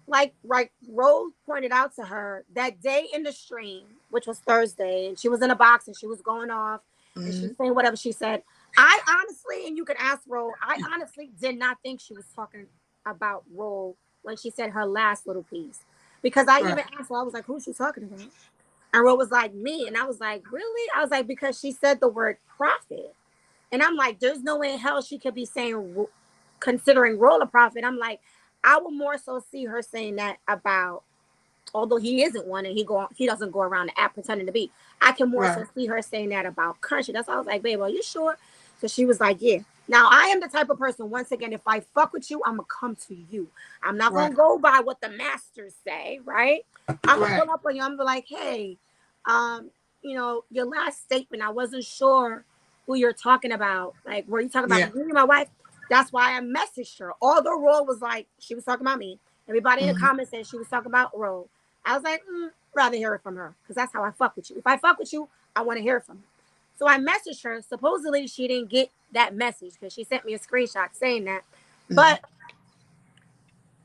like Rose pointed out to her, that day in the stream, which was Thursday, and she was in a box and she was going off, and she was saying whatever she said. I honestly, and you can ask Rose, I honestly did not think she was talking about Rose when she said her last little piece. Because I even asked her, I was like, who's she talking about? And Rose was like, me. And I was like, really? I was like, because she said the word prophet. And I'm like, there's no way in hell she could be saying, considering Rose a prophet. I'm like, I would more so see her saying that about, although he isn't one and he doesn't go around the app pretending to be. I can more so see her saying that about country. That's why I was like, babe, are you sure? So she was like, yeah. Now, I am the type of person, once again, if I fuck with you, I'm going to come to you. I'm not going to go by what the masters say, right? I'm going to pull up on you. I'm going to be like, hey, your last statement, I wasn't sure who you're talking about. Like, were you talking about me and my wife? That's why I messaged her. Although Ro was like, she was talking about me. Everybody in the comments said she was talking about Ro. I was like, rather hear it from her. Because that's how I fuck with you. If I fuck with you, I want to hear it from her. So I messaged her. Supposedly, she didn't get that message because she sent me a screenshot saying that. But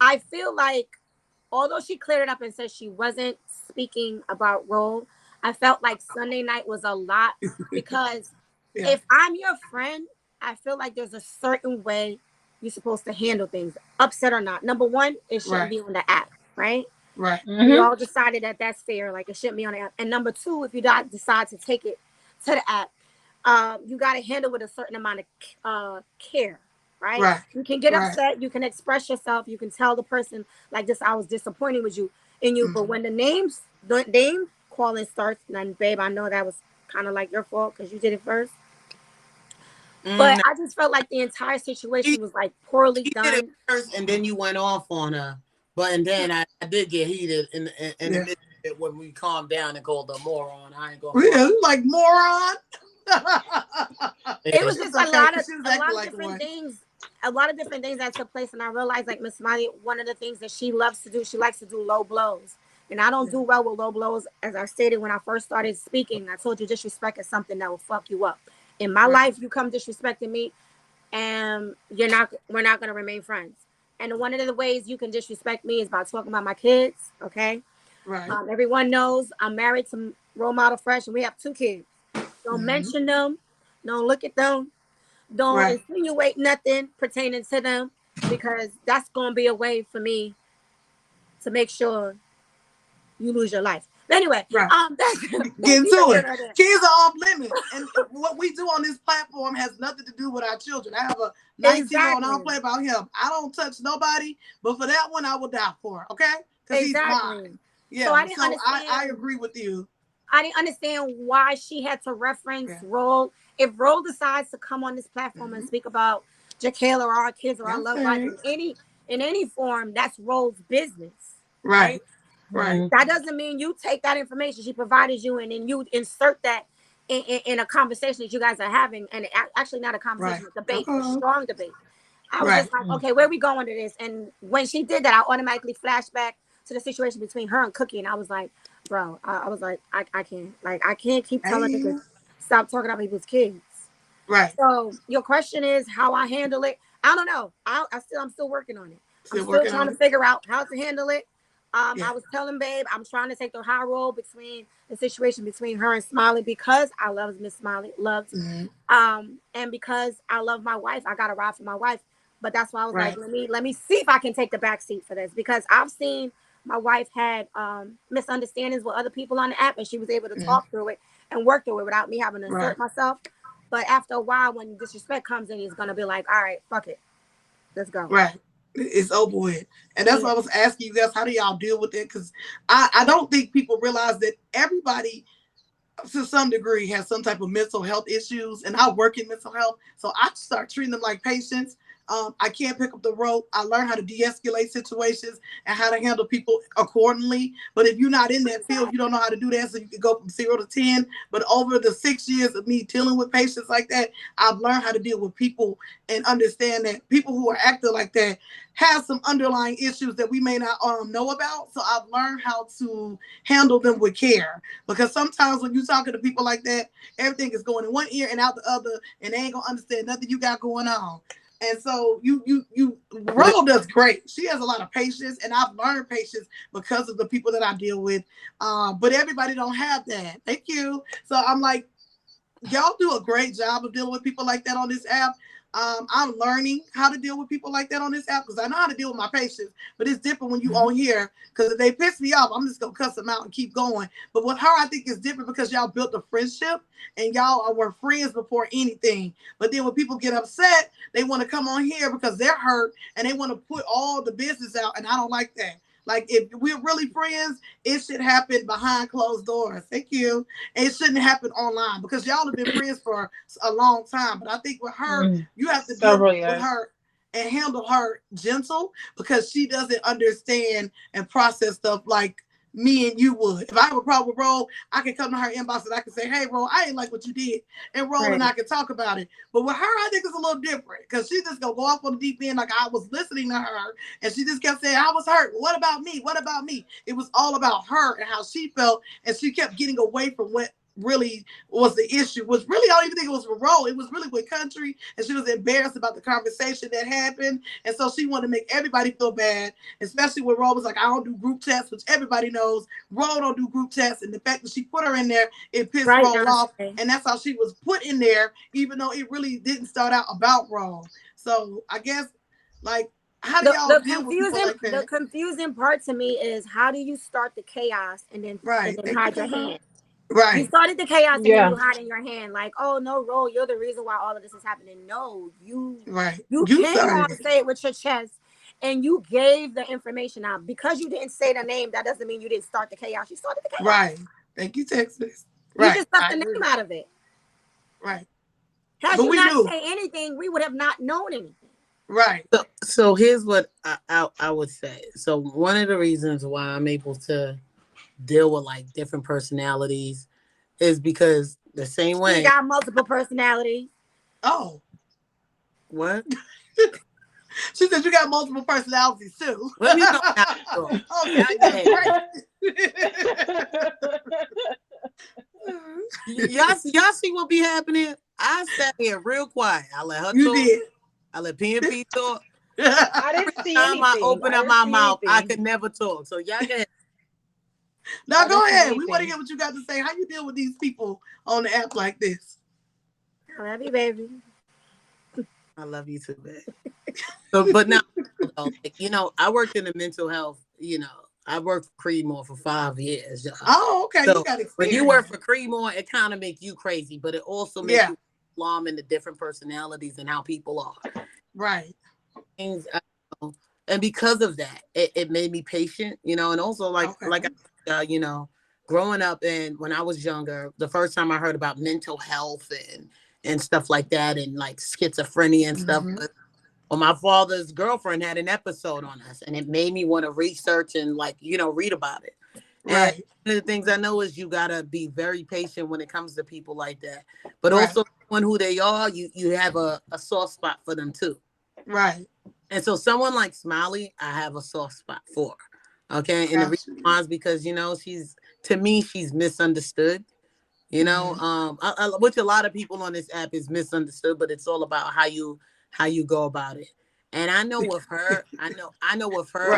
I feel like, although she cleared it up and said she wasn't speaking about Ro, I felt like Sunday night was a lot because if I'm your friend, I feel like there's a certain way you're supposed to handle things, upset or not. Number one, it shouldn't be on the app, right? Right. We all decided that that's fair. Like, it shouldn't be on the app. And number two, if you decide to take it to the app, you got to handle with a certain amount of care, right? You can get upset. You can express yourself. You can tell the person, like, this, I was disappointed with you. But when the name calling starts, then, babe, I know that was kind of like your fault because you did it first. But I just felt like the entire situation was like poorly done. Did it first, and then you went off on her. And then I did get heated and when we calmed down and called her moron. I ain't going like moron. It was just a lot of different things. A lot of different things that took place, and I realized, like, Miss Smiley, one of the things that she loves to do, she likes to do low blows. And I don't do well with low blows. As I stated when I first started speaking, I told you disrespect is something that will fuck you up. In my life, you come disrespecting me, and we're not going to remain friends. And one of the ways you can disrespect me is by talking about my kids, okay? Right. Everyone knows I'm married to Role Model Fresh, and we have 2 kids. Don't mention them. Don't look at them. Don't insinuate nothing pertaining to them, because that's going to be a way for me to make sure you lose your life. But anyway, that's get into it. Kids are off limits, and what we do on this platform has nothing to do with our children. I have a 19-year-old, and I don't play about him. I don't touch nobody, but for that one, I will die for. Okay, because he's mine. Yeah, so I agree with you. I didn't understand why she had to reference Roll. If Roll decides to come on this platform and speak about Jaquel or our kids or our loved ones in any form, that's Roll's business. Right. That doesn't mean you take that information she provided you and then you insert that in a conversation that you guys are having, and actually not a conversation, a debate, a strong debate. I was just like, okay, where are we going to this? And when she did that, I automatically flashed back to the situation between her and Cookie, and I was like, bro, I was like, I can't keep telling niggas stop talking about people's kids. Right. So your question is how I handle it. I don't know. I'm still working on it. I'm still trying to figure out how to handle it. I was telling babe, I'm trying to take the high road between the situation between her and Smiley, because I love Miss Smiley, and because I love my wife. I got to ride for my wife. But that's why I was like, let me see if I can take the back seat for this, because I've seen my wife had misunderstandings with other people on the app, and she was able to talk through it and work through it without me having to assert myself. But after a while, when disrespect comes in, he's gonna be like, all right, fuck it, let's go. Right. It's over with. And that's why I was asking you guys, how do y'all deal with it? Because I don't think people realize that everybody to some degree has some type of mental health issues, and I work in mental health, so I start treating them like patients. I can't pick up the rope. I learn how to de-escalate situations and how to handle people accordingly. But if you're not in that field, you don't know how to do that. So you can go from 0 to 10. But over the 6 years of me dealing with patients like that, I've learned how to deal with people and understand that people who are acting like that have some underlying issues that we may not know about. So I've learned how to handle them with care. Because sometimes when you're talking to people like that, everything is going in one ear and out the other, and they ain't gonna understand nothing you got going on. And so Ro does great. She has a lot of patience, and I've learned patience because of the people that I deal with. But everybody don't have that. Thank you. So I'm like, y'all do a great job of dealing with people like that on this app. I'm learning how to deal with people like that on this app because I know how to deal with my patients, but it's different when you on here because if they piss me off, I'm just going to cuss them out and keep going. But with her, I think it's different because y'all built a friendship and y'all were friends before anything. But then when people get upset, they want to come on here because they're hurt and they want to put all the business out, and I don't like that. Like, if we're really friends, it should happen behind closed doors. Thank you. It shouldn't happen online because y'all have been friends for a long time. But I think with her, you have to deal with her and handle her gentle because she doesn't understand and process stuff like me and you would. If I have a problem with Ro, I can come to her inbox and I can say, hey, Ro, I ain't like what you did. And Ro and I can talk about it. But with her, I think it's a little different because she's just going to go off on the deep end like I was listening to her. And she just kept saying, I was hurt. What about me? What about me? It was all about her and how she felt. And she kept getting away from what really was the issue. Was really, I don't even think it was for Ro. It was really with Country, and she was embarrassed about the conversation that happened, and so she wanted to make everybody feel bad, especially when Ro was like, I don't do group chats, which everybody knows Ro don't do group chats, and the fact that she put her in there, it pissed Ro off, and that's how she was put in there, even though it really didn't start out about Ro. So I guess, like, how do y'all deal with people like that? The confusing part to me is how do you start the chaos and then hide your hand? Right. You started the chaos and then you hide in your hand. Like, oh no, Ro, you're the reason why all of this is happening. No, you came on to say it with your chest and you gave the information out. Because you didn't say the name, that doesn't mean you didn't start the chaos. You started the chaos. Right. Thank you, Texas. You just took the name out of it. Right. Had you not say anything, we would have not known anything. Right. So here's what I would say. So one of the reasons why I'm able to deal with like different personalities is because the same way you got multiple personalities. Oh, what? She said you got multiple personalities too. Let me know how y'all see what be happening? I sat here real quiet. I let her talk. Did. I let PNP talk. I didn't see anything. I open up my mouth, I could never talk. So y'all get. Now go ahead. We want to hear what you got to say. How you deal with these people on the app like this? I love you, baby. I love you too, babe. So, but now, like, you know, I worked in the mental health. You know, I worked for Creedmoor for 5 years. Oh, okay. So you got experience. when you work for Creedmoor, it kind of makes you crazy, but it also makes you alarm in the different personalities and how people are. Right. Things, and because of that, it made me patient. You know, and also you know, growing up and when I was younger, the first time I heard about mental health and stuff like that and like schizophrenia and stuff. Well, my father's girlfriend had an episode on us and it made me want to research and like, you know, read about it. Right. And one of the things I know is you got to be very patient when it comes to people like that. But also knowing who they are, you have a soft spot for them too. Right. And so someone like Smiley, I have a soft spot for. Okay. And the reason why is because, you know, she's misunderstood. You know, which a lot of people on this app is misunderstood, but it's all about how you go about it. And I know with her, I know with her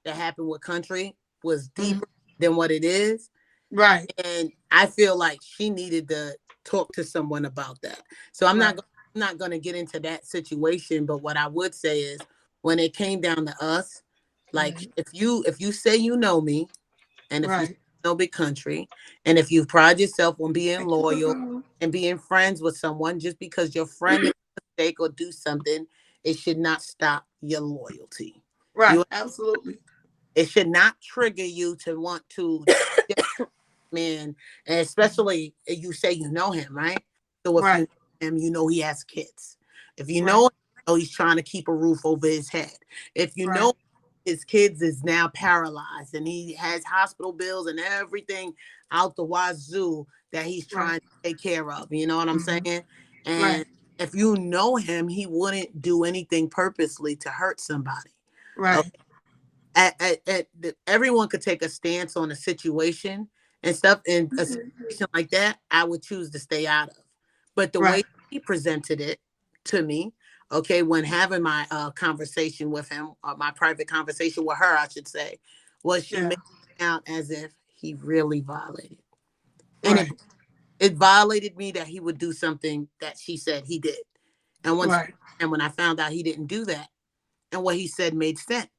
that happened with Country was deeper than what it is. Right. And I feel like she needed to talk to someone about that. So I'm not going to get into that situation. But what I would say is when it came down to us, like if you say you know me and if you know Big Country, and if you pride yourself on being loyal and being friends with someone, just because your friend makes a mistake or do something, it should not stop your loyalty. Right. Absolutely. It should not trigger you to want to man, and especially if you say you know him, right? So if you know him, you know he has kids. If you know him, you know he's trying to keep a roof over his head. If you know his kids is now paralyzed and he has hospital bills and everything out the wazoo that he's trying to take care of. You know what I'm saying? And if you know him, he wouldn't do anything purposely to hurt somebody. Right. Everyone could take a stance on a situation and stuff. In a situation like that, I would choose to stay out of. But the way he presented it to me, okay, when having my conversation with him, or my private conversation with her, I should say, was she made it out as if he really violated. And it violated me that he would do something that she said he did. And when I found out he didn't do that, and what he said made sense.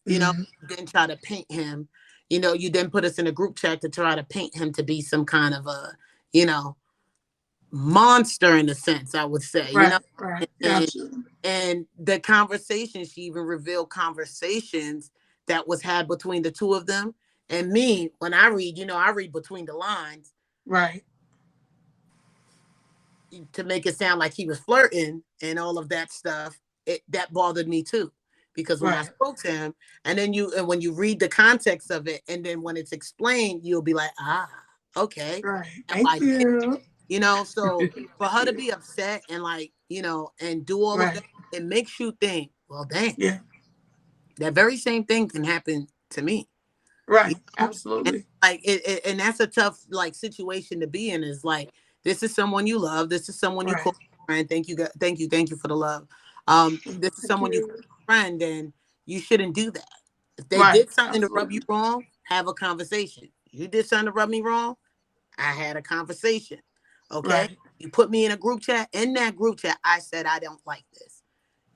You know, then try to paint him, you know, you then put us in a group chat to try to paint him to be some kind of a, you know, monster in a sense, I would say, you know, and the conversation, she even revealed conversations that was had between the two of them. And me, when I read, you know, I read between the lines. Right. To make it sound like he was flirting and all of that stuff, that bothered me too. Because when I spoke to him, and then when you read the context of it, and then when it's explained, you'll be like, okay. Right. Thank you. You know, so for her to be upset and like, you know, and do all of that, it makes you think, well, dang. Yeah. That very same thing can happen to me. Right. You know? Absolutely. And like and that's a tough like situation to be in, is like, this is someone you love. This is someone you call friend. Thank you for the love. This is someone you call friend, and you shouldn't do that. If they did something to rub you wrong, have a conversation. You did something to rub me wrong, I had a conversation. Okay. You put me in a group chat. In that group chat, I said I don't like this.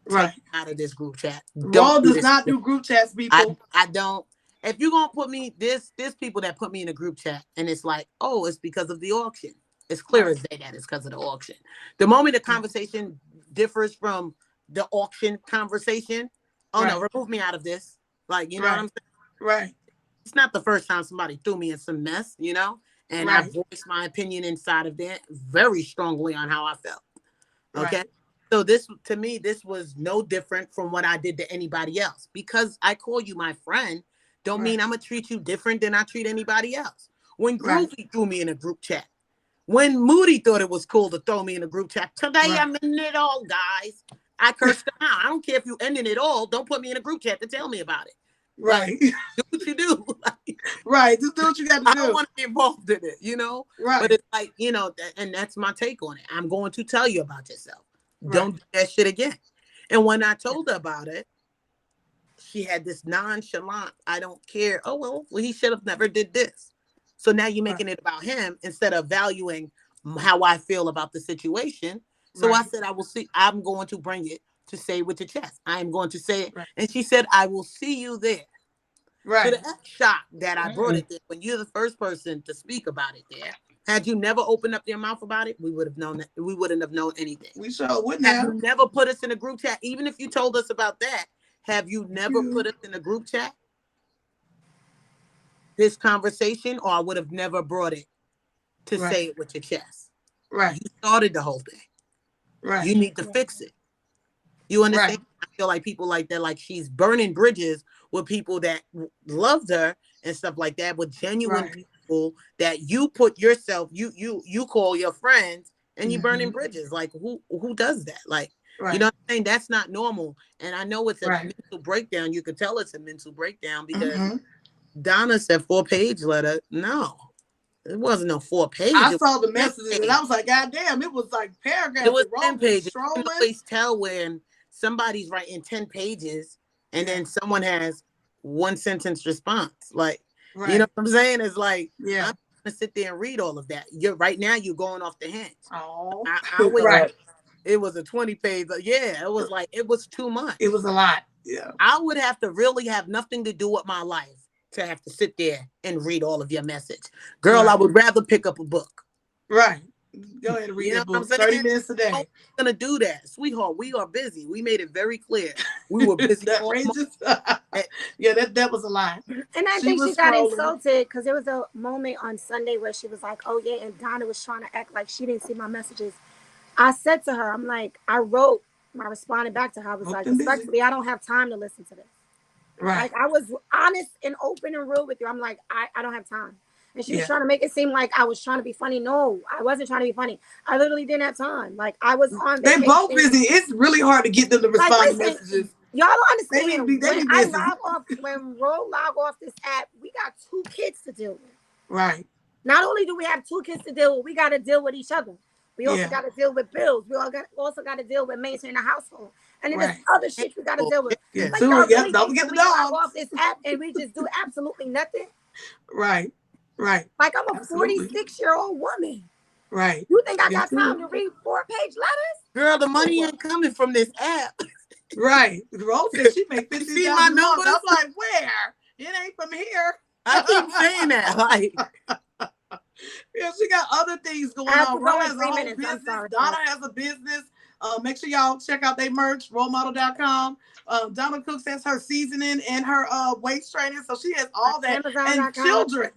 Take me out of this group chat. Raw does not do group chats, people. I don't. If you're gonna put me, there's people that put me in a group chat and it's like, oh, it's because of the auction. It's clear as day that it's because of the auction. The moment the conversation differs from the auction conversation, no, remove me out of this. Like, you know what I'm saying? Right. It's not the first time somebody threw me in some mess, you know? And I voiced my opinion inside of that very strongly on how I felt. Okay. So this, to me, this was no different from what I did to anybody else. Because I call you my friend, don't mean I'm going to treat you different than I treat anybody else. When Groovy threw me in a group chat, when Moody thought it was cool to throw me in a group chat, today I'm in it all, guys. I cursed them out. I don't care if you ended it all. Don't put me in a group chat to tell me about it. Right. Like, do what you do. Like, just do what you got to do. I don't want to be involved in it, you know? Right. But it's like, you know, and that's my take on it. I'm going to tell you about yourself. Don't do that shit again. And when I told her about it, she had this nonchalant, I don't care. Oh, well, he should have never did this. So now you're making it about him instead of valuing how I feel about the situation. So I said, I will see, I'm going to bring it to say it with your chest. I am going to say it. And she said, I will see you there. Right. So the shock that I brought it there, when you're the first person to speak about it there, had you never opened up your mouth about it, we would have known that. We wouldn't have known anything. We sure wouldn't have. You never put us in a group chat, even if you told us about that. Have you never put us in a group chat? This conversation, or I would have never brought it to say it with your chest. Right. You started the whole thing. Right. You need to fix it. You understand? I feel like people like that, like she's burning bridges with people that loved her and stuff like that, with genuine people that you put yourself, you call your friends, and you burning bridges. Like who does that? Like, you know what I'm saying? That's not normal. And I know it's a mental breakdown. You could tell it's a mental breakdown because Donna said 4-page letter. No. It wasn't no 4 pages. I saw the messages and I was like, God damn, it was like paragraphs. It was 10 pages. You can always tell when somebody's writing 10 pages and then someone has 1-sentence response. Like, you know what I'm saying? It's like, I'm gonna sit there and read all of that. You're right now, you're going off the hinge. Oh, it was a 20-page. Yeah, it was like, it was too much. It was a lot. Yeah. I would have to really have nothing to do with my life to have to sit there and read all of your message. Girl, I would rather pick up a book. Right. Go ahead and read You know that what I'm book. saying? 30 minutes a day. We're gonna do that, sweetheart. We are busy. We made it very clear. We were busy. That was a lie. And I think she got insulted because there was a moment on Sunday where she was like, "Oh yeah," and Donna was trying to act like she didn't see my messages. I said to her, I'm like, I responded back to her. I was like, respectfully, I don't have time to listen to this. Right. Like, I was honest and open and real with you. I'm like, I don't have time. And she was trying to make it seem like I was trying to be funny. No, I wasn't trying to be funny. I literally didn't have time. Like, I was on vacation. They both busy. It's really hard to get them to respond to messages. Y'all don't understand. When when Ro log off this app, we got 2 kids to deal with. Right. Not only do we have 2 kids to deal with, we got to deal with each other. We also got to deal with bills. We also got to deal with maintaining the household. And then there's other shit we got to deal with. Yeah. Like, Don't forget the dog. Off this app and we just do absolutely nothing. Right. Right. Like, I'm a 46-year-old woman. Right. You think I got time to read 4-page letters? Girl, the money ain't coming from this app. Right. Rose said she make $50,000 See my numbers? I'm like, where? It ain't from here. I keep saying that. Like, yeah, she got other things going on. Ro has a whole business. Donna has a business. Make sure y'all check out their merch, rolemodel.com. Donna Cooks has her seasoning and her waist training. So she has all that. And children.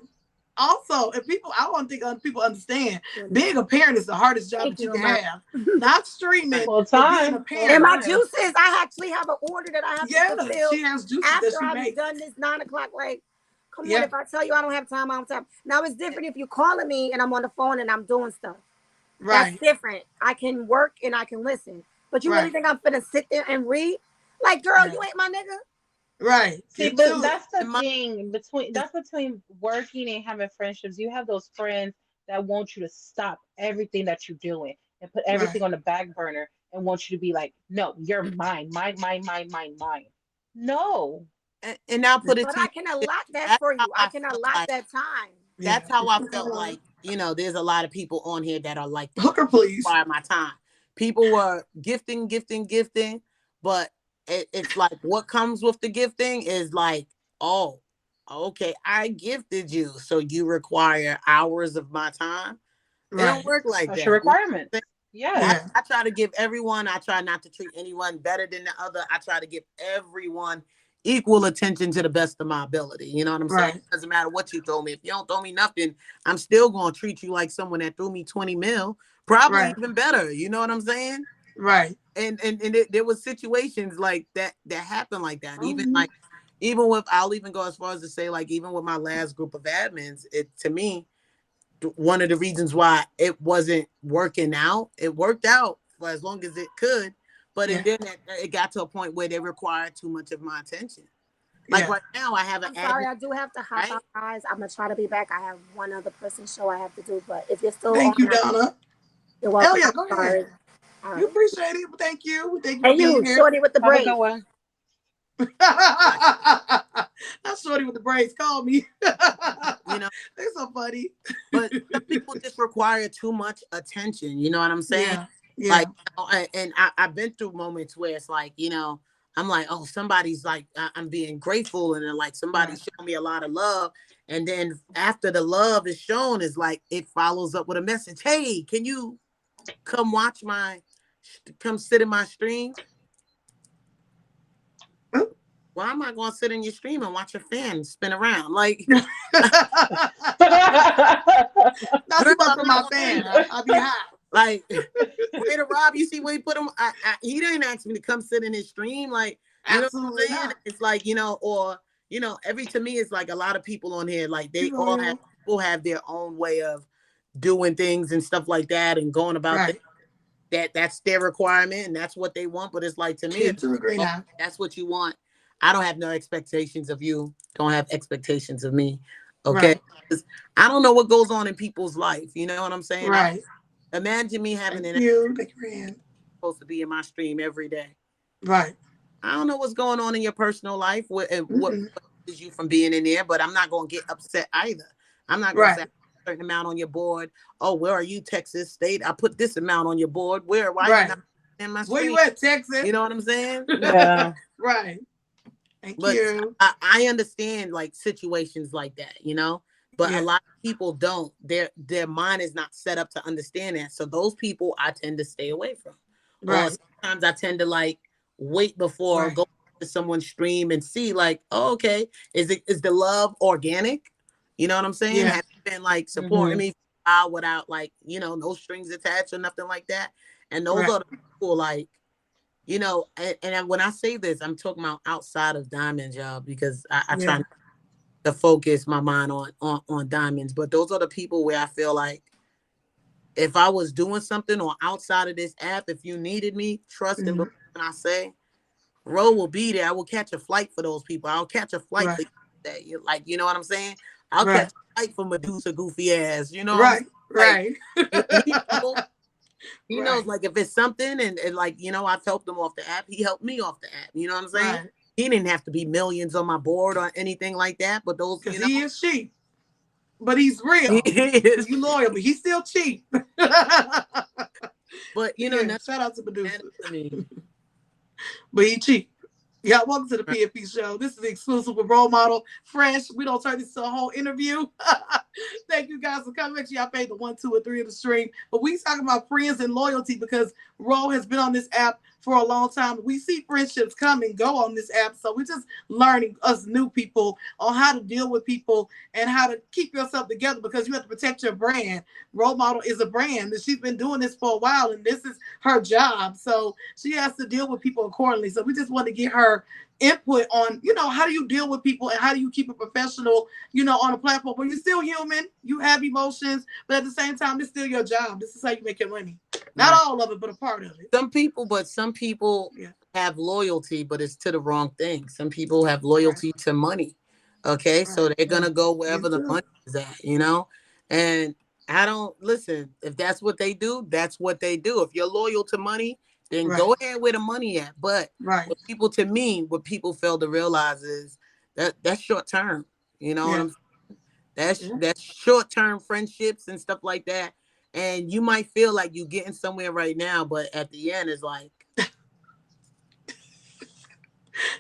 Also, if people, I don't think people understand, being a parent is the hardest job that you can have. Not streaming, full time. Being a parent. And my juices, I actually have an order that I have to fulfill. She has juices after that she I've makes. done this 9 o'clock. Like, come on, if I tell you I don't have time, I don't have time. Now it's different if you're calling me and I'm on the phone and I'm doing stuff. Right. That's different. I can work and I can listen. But you really think I'm gonna sit there and read? Like, girl, you ain't my nigga. Right. See, but that's the thing between working and having friendships. You have those friends that want you to stop everything that you're doing and put everything on the back burner and want you to be like, no, you're mine. No. And I'll put it But I can allot that for you. I can allot that time. That's how I felt like, there's a lot of people on here that are like, hooker, please. Require my time. People were gifting, but it's like what comes with the gifting is like, oh, okay, I gifted you, so you require hours of my time. It don't work like that. That's your requirement. Yeah. I try to give everyone. I try not to treat anyone better than the other. I try to give everyone equal attention to the best of my ability. You know what I'm saying? It doesn't matter what you throw me. If you don't throw me nothing, I'm still going to treat you like someone that threw me 20 mil, probably even better. You know what I'm saying? Right. And there was situations like that happened like that. Even with, I'll even go as far as to say, like, even with my last group of admins, to me, one of the reasons why it wasn't working out, it worked out for as long as it could. But then it got to a point where they required too much of my attention. Like right now, I have an. Sorry, I do have to hop out, guys. I'm gonna try to be back. I have one other person show I have to do, but if you're still, thank you, Donna. You're welcome. Hell yeah, go ahead. Right. You appreciate it. Thank you. Thank you. And you, shorty with the braids. Not shorty with the braids. Call me. They're so funny. But some people just require too much attention. You know what I'm saying? Yeah. Like, and I've been through moments where it's like, I'm like, oh, somebody's like, I'm being grateful, and then like somebody's showing me a lot of love, and then after the love is shown, is like it follows up with a message. Hey, can you come sit in my stream? Why am I going to sit in your stream and watch your fan spin around? Like, not too much for my fan. I'll be hot. Like, way to Rob, you see where he put him? He didn't ask me to come sit in his stream. Like, you know what I'm saying? Not. It's like, to me, it's like a lot of people on here, like they all have their own way of doing things and stuff like that and going about that's their requirement and that's what they want. But it's like, to me, that's what you want. I don't have no expectations of you. Don't have expectations of me. Okay. Right. I don't know what goes on in people's life. You know what I'm saying? Right. Imagine me having supposed to be in my stream every day. Right. I don't know what's going on in your personal life what is you from being in there, but I'm not going to get upset either. I'm not going to say a certain amount on your board. Oh, where are you, Texas State? I put this amount on your board. Why are you not in my stream? Where you at, Texas? You know what I'm saying? Yeah. Right. Thank but you. I understand like situations like that, But a lot of people don't. Their mind is not set up to understand that. So those people I tend to stay away from. Or sometimes I tend to like wait before go to someone's stream and see like, oh, okay, is the love organic? You know what I'm saying? Have you been like supporting me without like, no strings attached or nothing like that? And those are the people like, and when I say this, I'm talking about outside of diamonds, y'all, because I try to focus my mind on diamonds. But those are the people where I feel like if I was doing something or outside of this app, if you needed me, trust and believe when I say, Ro will be there. I will catch a flight for those people. I'll catch a flight for that. Like, you know what I'm saying? I'll catch a flight for Medusa goofy ass. You know what I'm saying? Like, he knows, like, if it's something and like, I've helped him off the app. He helped me off the app. You know what I'm saying? He didn't have to be millions on my board or anything like that. But those, because he is cheap. But he's real. He's loyal, but he's still cheap. But, shout out to Medusa. But he cheap. Yeah, welcome to the PNP show. This is the exclusive with Role Model Fresh. We don't turn this into a whole interview. Thank you guys for coming. Make sure y'all paid the 1, 2, or 3 of the stream. But we talking about friends and loyalty because Ro has been on this app for a long time. We see friendships come and go on this app. So we're just learning, us new people, on how to deal with people and how to keep yourself together because you have to protect your brand. Role Model is a brand and she's been doing this for a while and this is her job. So she has to deal with people accordingly. So we just want to get her input on, how do you deal with people and how do you keep it professional, on a platform where you're still human, you have emotions, but at the same time, it's still your job. This is how you make your money. Not all of it, but a part of it. Some people have loyalty, but it's to the wrong thing. Some people have loyalty to money. Okay. So they're going to go wherever the money is at, and I don't listen. If that's what they do, that's what they do. If you're loyal to money, then go ahead where the money at. But what people fail to realize is that's short term. You know what I'm saying? That's short term friendships and stuff like that. And you might feel like you're getting somewhere right now, but at the end, it's like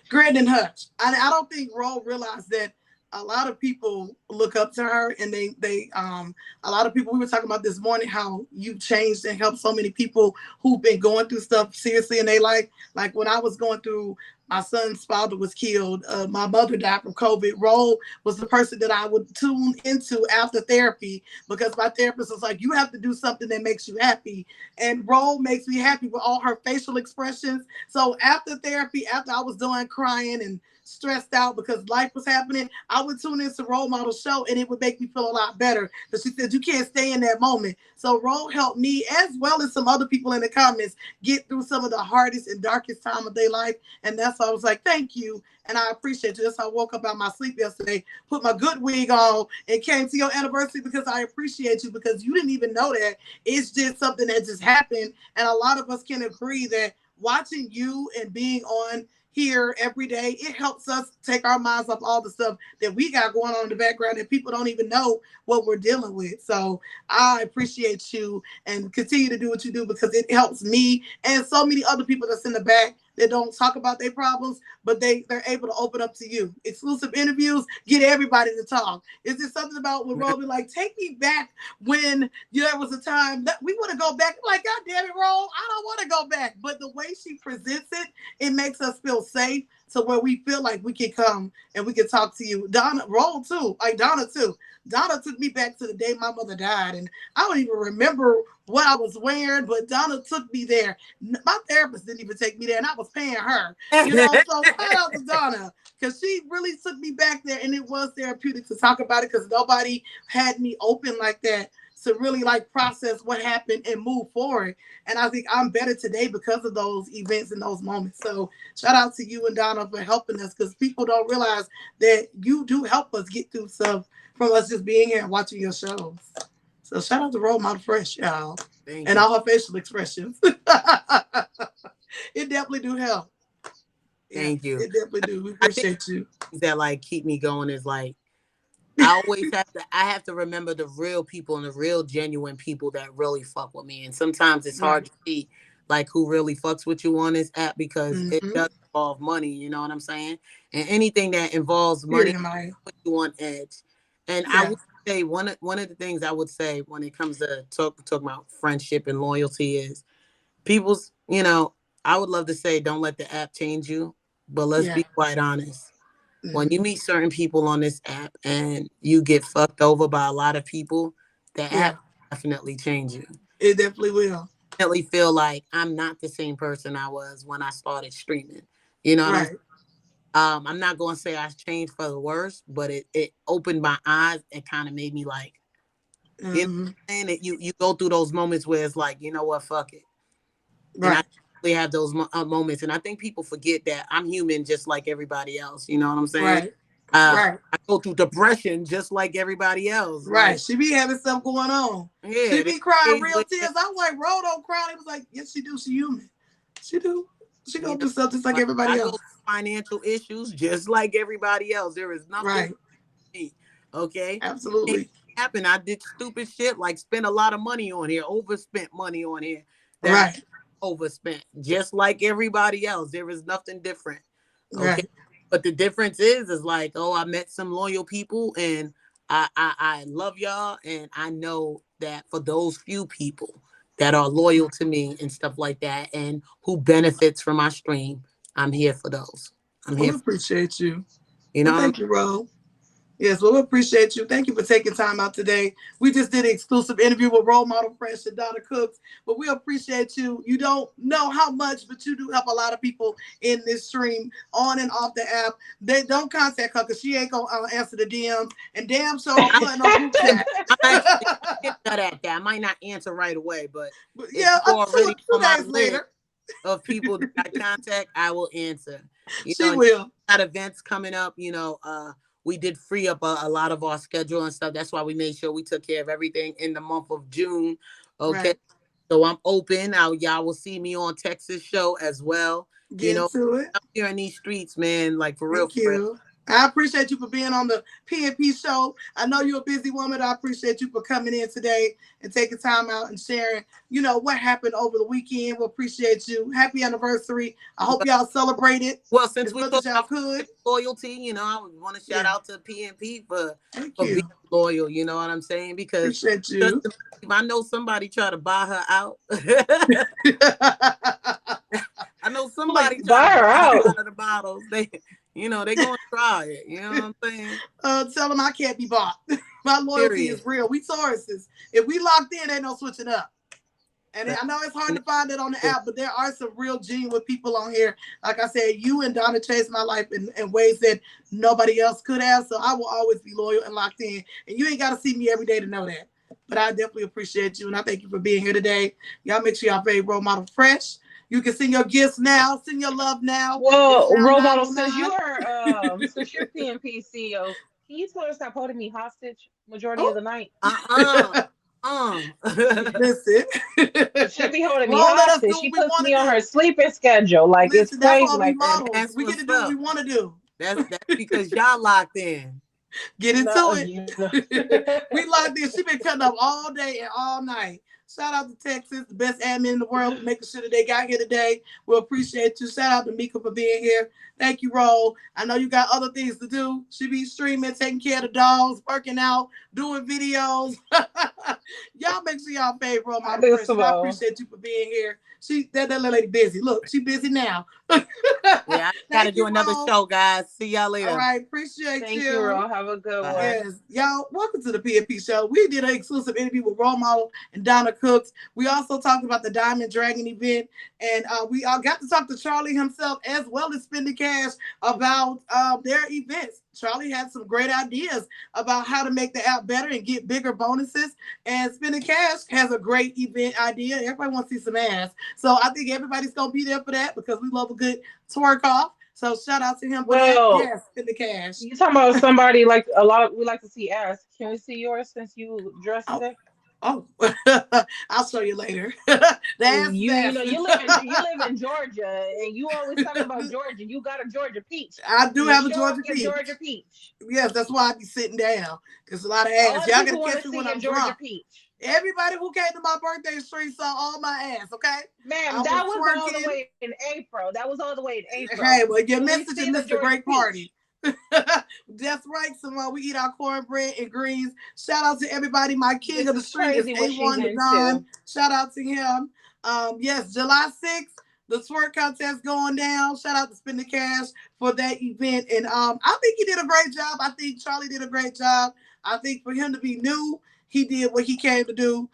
Grin and Hutch. I don't think Ro realized that a lot of people look up to her, and they a lot of people, we were talking about this morning how you've changed and helped so many people who've been going through stuff seriously, and they like when I was going through, my son's father was killed, my mother died from COVID. Ro was the person that I would tune into after therapy because my therapist was like, you have to do something that makes you happy, and Ro makes me happy with all her facial expressions. So after therapy, after I was done crying and stressed out because life was happening, I would tune into Role Model show and it would make me feel a lot better. But she said, you can't stay in that moment. So Ro helped me, as well as some other people in the comments, get through some of the hardest and darkest time of their life. And that's why I was like, thank you. And I appreciate you. That's how I woke up out of my sleep yesterday, put my good wig on and came to your anniversary because I appreciate you, because you didn't even know that. It's just something that just happened. And a lot of us can agree that watching you and being on here every day, it helps us take our minds off all the stuff that we got going on in the background that people don't even know what we're dealing with. So I appreciate you and continue to do what you do because it helps me and so many other people that's in the back that don't talk about their problems, but they're able to open up to you. Exclusive interviews, get everybody to talk. Is there something about when Ro be like, take me back when there was a time that we want to go back? I'm like, God damn it, Ro, I don't want to go back. But the way she presents it, it makes us feel safe to where we feel like we can come and we can talk to you. Donna, Ro too, like Donna too. Donna took me back to the day my mother died, and I don't even remember what I was wearing, but Donna took me there. My therapist didn't even take me there, and I was paying her. So shout out to Donna, because she really took me back there, and it was therapeutic to talk about it because nobody had me open like that to really like process what happened and move forward. And I think I'm better today because of those events and those moments. So shout out to you and Donna for helping us, because people don't realize that you do help us get through stuff from us just being here and watching your shows. So shout out to Role Model Fresh, y'all. And all her facial expressions. It definitely do help. Thank you. It definitely do. We appreciate you. That like keep me going is like I have to remember the real people and the real genuine people that really fuck with me. And sometimes it's hard to see like who really fucks with you on this app because it does involve money, you know what I'm saying? And anything that involves money puts you on edge. And say one of the things I would say when it comes to talk about friendship and loyalty is people's, I would love to say don't let the app change you, but let's be quite honest. When you meet certain people on this app and you get fucked over by a lot of people, the app definitely change you. It definitely will. Definitely feel like I'm not the same person I was when I started streaming. You know what I'm saying? I'm not going to say I changed for the worse, but it opened my eyes and kind of made me like, you know what I'm saying? That you go through those moments where it's like, you know what, fuck it. And I really have those moments. And I think people forget that I'm human just like everybody else. You know what I'm saying? I go through depression just like everybody else. Right. Like, She be having stuff going on. Yeah. She be crying real tears. I was like, Ro don't cry. It was like, yes, she do. She human. She do. She go through stuff just like everybody else. I go through financial issues just like everybody else. There is nothing. Okay. Absolutely. It happened. I did stupid shit like spend a lot of money on here, overspent money on here. Overspent just like everybody else. There is nothing different. Okay. But the difference is like, oh, I met some loyal people and I love y'all. And I know that for those few people that are loyal to me and stuff like that and who benefits from my stream, I'm here for those. I'm here. We appreciate you. Well, thank you, Ro. Yes, well, we appreciate you. Thank you for taking time out today. We just did an exclusive interview with Role Model Fresh and Donna Cooks, but we appreciate you. You don't know how much, but you do help a lot of people in this stream on and off the app. They don't contact her because she ain't going to answer the DMs. And damn sure I'm putting on group chat. I might not answer right away, but yeah, already 2 days later. Of people that I contact, I will answer. She will. Got events coming up, we did free up a lot of our schedule and stuff. That's why we made sure we took care of everything in the month of June. Okay. So I'm open. Y'all will see me on Texas show as well. Get to it. I'm here in these streets, man. Like for Thank real. you. I appreciate you for being on the PNP show. I know you're a busy woman. I appreciate you for coming in today and taking time out and sharing, what happened over the weekend. We appreciate you. Happy anniversary. I hope y'all celebrated. Well, since we talked about could. Loyalty, I want to shout out to PNP for being loyal. You know what I'm saying? Because appreciate you. If I know somebody try to buy her out. I know somebody buy her out of the bottles. They gonna try it. You know what I'm saying? Tell them I can't be bought. My loyalty is real. We Tauruses. If we locked in, ain't no switching up. And I know it's hard to find it on the app, but there are some real genuine people on here. Like I said, you and Donna changed my life in ways that nobody else could have. So I will always be loyal and locked in. And you ain't got to see me every day to know that. But I definitely appreciate you. And I thank you for being here today. Y'all make sure y'all pay Role Model Fresh. You can send your gifts now. Send your love now. Well, Role Model, since you're PNP CEO, can you tell her stop holding me hostage majority of the night? Listen. She be holding me hostage. She puts me on her sleeping schedule. Like, it's crazy. Like that. We get to do what we want to do. That's because y'all locked in. Get into it. We locked in. She been cutting up all day and all night. Shout out to Texas, the best admin in the world, for making sure that they got here today. We appreciate you. Shout out to Mika for being here. Thank you, Ro. I know you got other things to do. She be streaming, taking care of the dogs, working out, doing videos. Y'all make sure y'all pay Ro. I appreciate you for being here. That little lady busy. Look, she busy now. Yeah, I gotta do another show, guys. See y'all later. All right, appreciate Thank you, Ro. Have a good one. Yes, y'all, welcome to the PNP show. We did an exclusive interview with Role Model and Donna Cooks. We also talked about the Diamond Dragon event, and we got to talk to Charlie himself as well as Spend the Cash about their events. Charlie had some great ideas about how to make the app better and get bigger bonuses. And Spend the Cash has a great event idea. Everybody wants to see some ass. So I think everybody's going to be there for that because we love a good twerk off. So shout out to him for that. Yes, Spend the Cash. You talking about somebody like we like to see ass. Can we see yours since you dressed today? Oh, I'll show you later. You live in Georgia, and you always talk about Georgia. You got a Georgia peach. I do have a Georgia peach. Georgia peach. Yes, that's why I be sitting down because a lot of ass. Y'all gotta catch me when I'm drunk. Peach. Everybody who came to my birthday stream saw all my ass. Okay, ma'am, that was all the way in April. That was all the way in April. Hey, well, you missed it. You missed a great party. That's right, Simone. We eat our cornbread and greens. Shout out to everybody. My king of the street is A1 the Don. Shout out to him. Yes, July 6th, the twerk contest going down. Shout out to Spend the Cash for that event. And I think he did a great job. I think Charlie did a great job. I think for him to be new, he did what he came to do.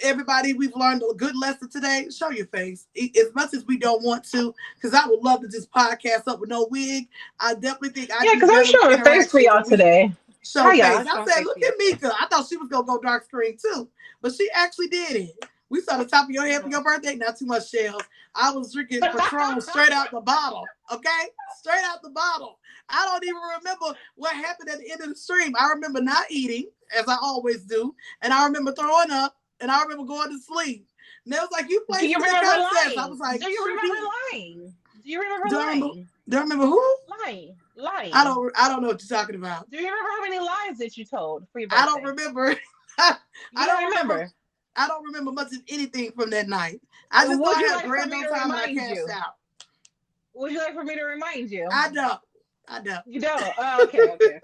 Everybody, we've learned a good lesson today. Show your face. As much as we don't want to, because I would love to just podcast up with no wig. I definitely think I because I'm showing a face for y'all today. Show face. I said, look at Mika. I thought she was going to go dark screen too, but she actually did it. We saw the top of your head for your birthday. Not too much shells. I was drinking Patron straight out the bottle. Okay? Straight out the bottle. I don't even remember what happened at the end of the stream. I remember not eating, as I always do. And I remember throwing up. And I remember going to sleep. And it was like, you played for the contest. I was like, do you remember lying? Do you remember lying? Do I remember who? Lying. I don't know what you're talking about. Do you remember how many lies that you told for your birthday? I don't remember. I don't remember. I don't remember much of anything from that night. I just thought I had a grand old time and I cashed out. Would you like for me to remind you? I don't. You don't? Oh, okay.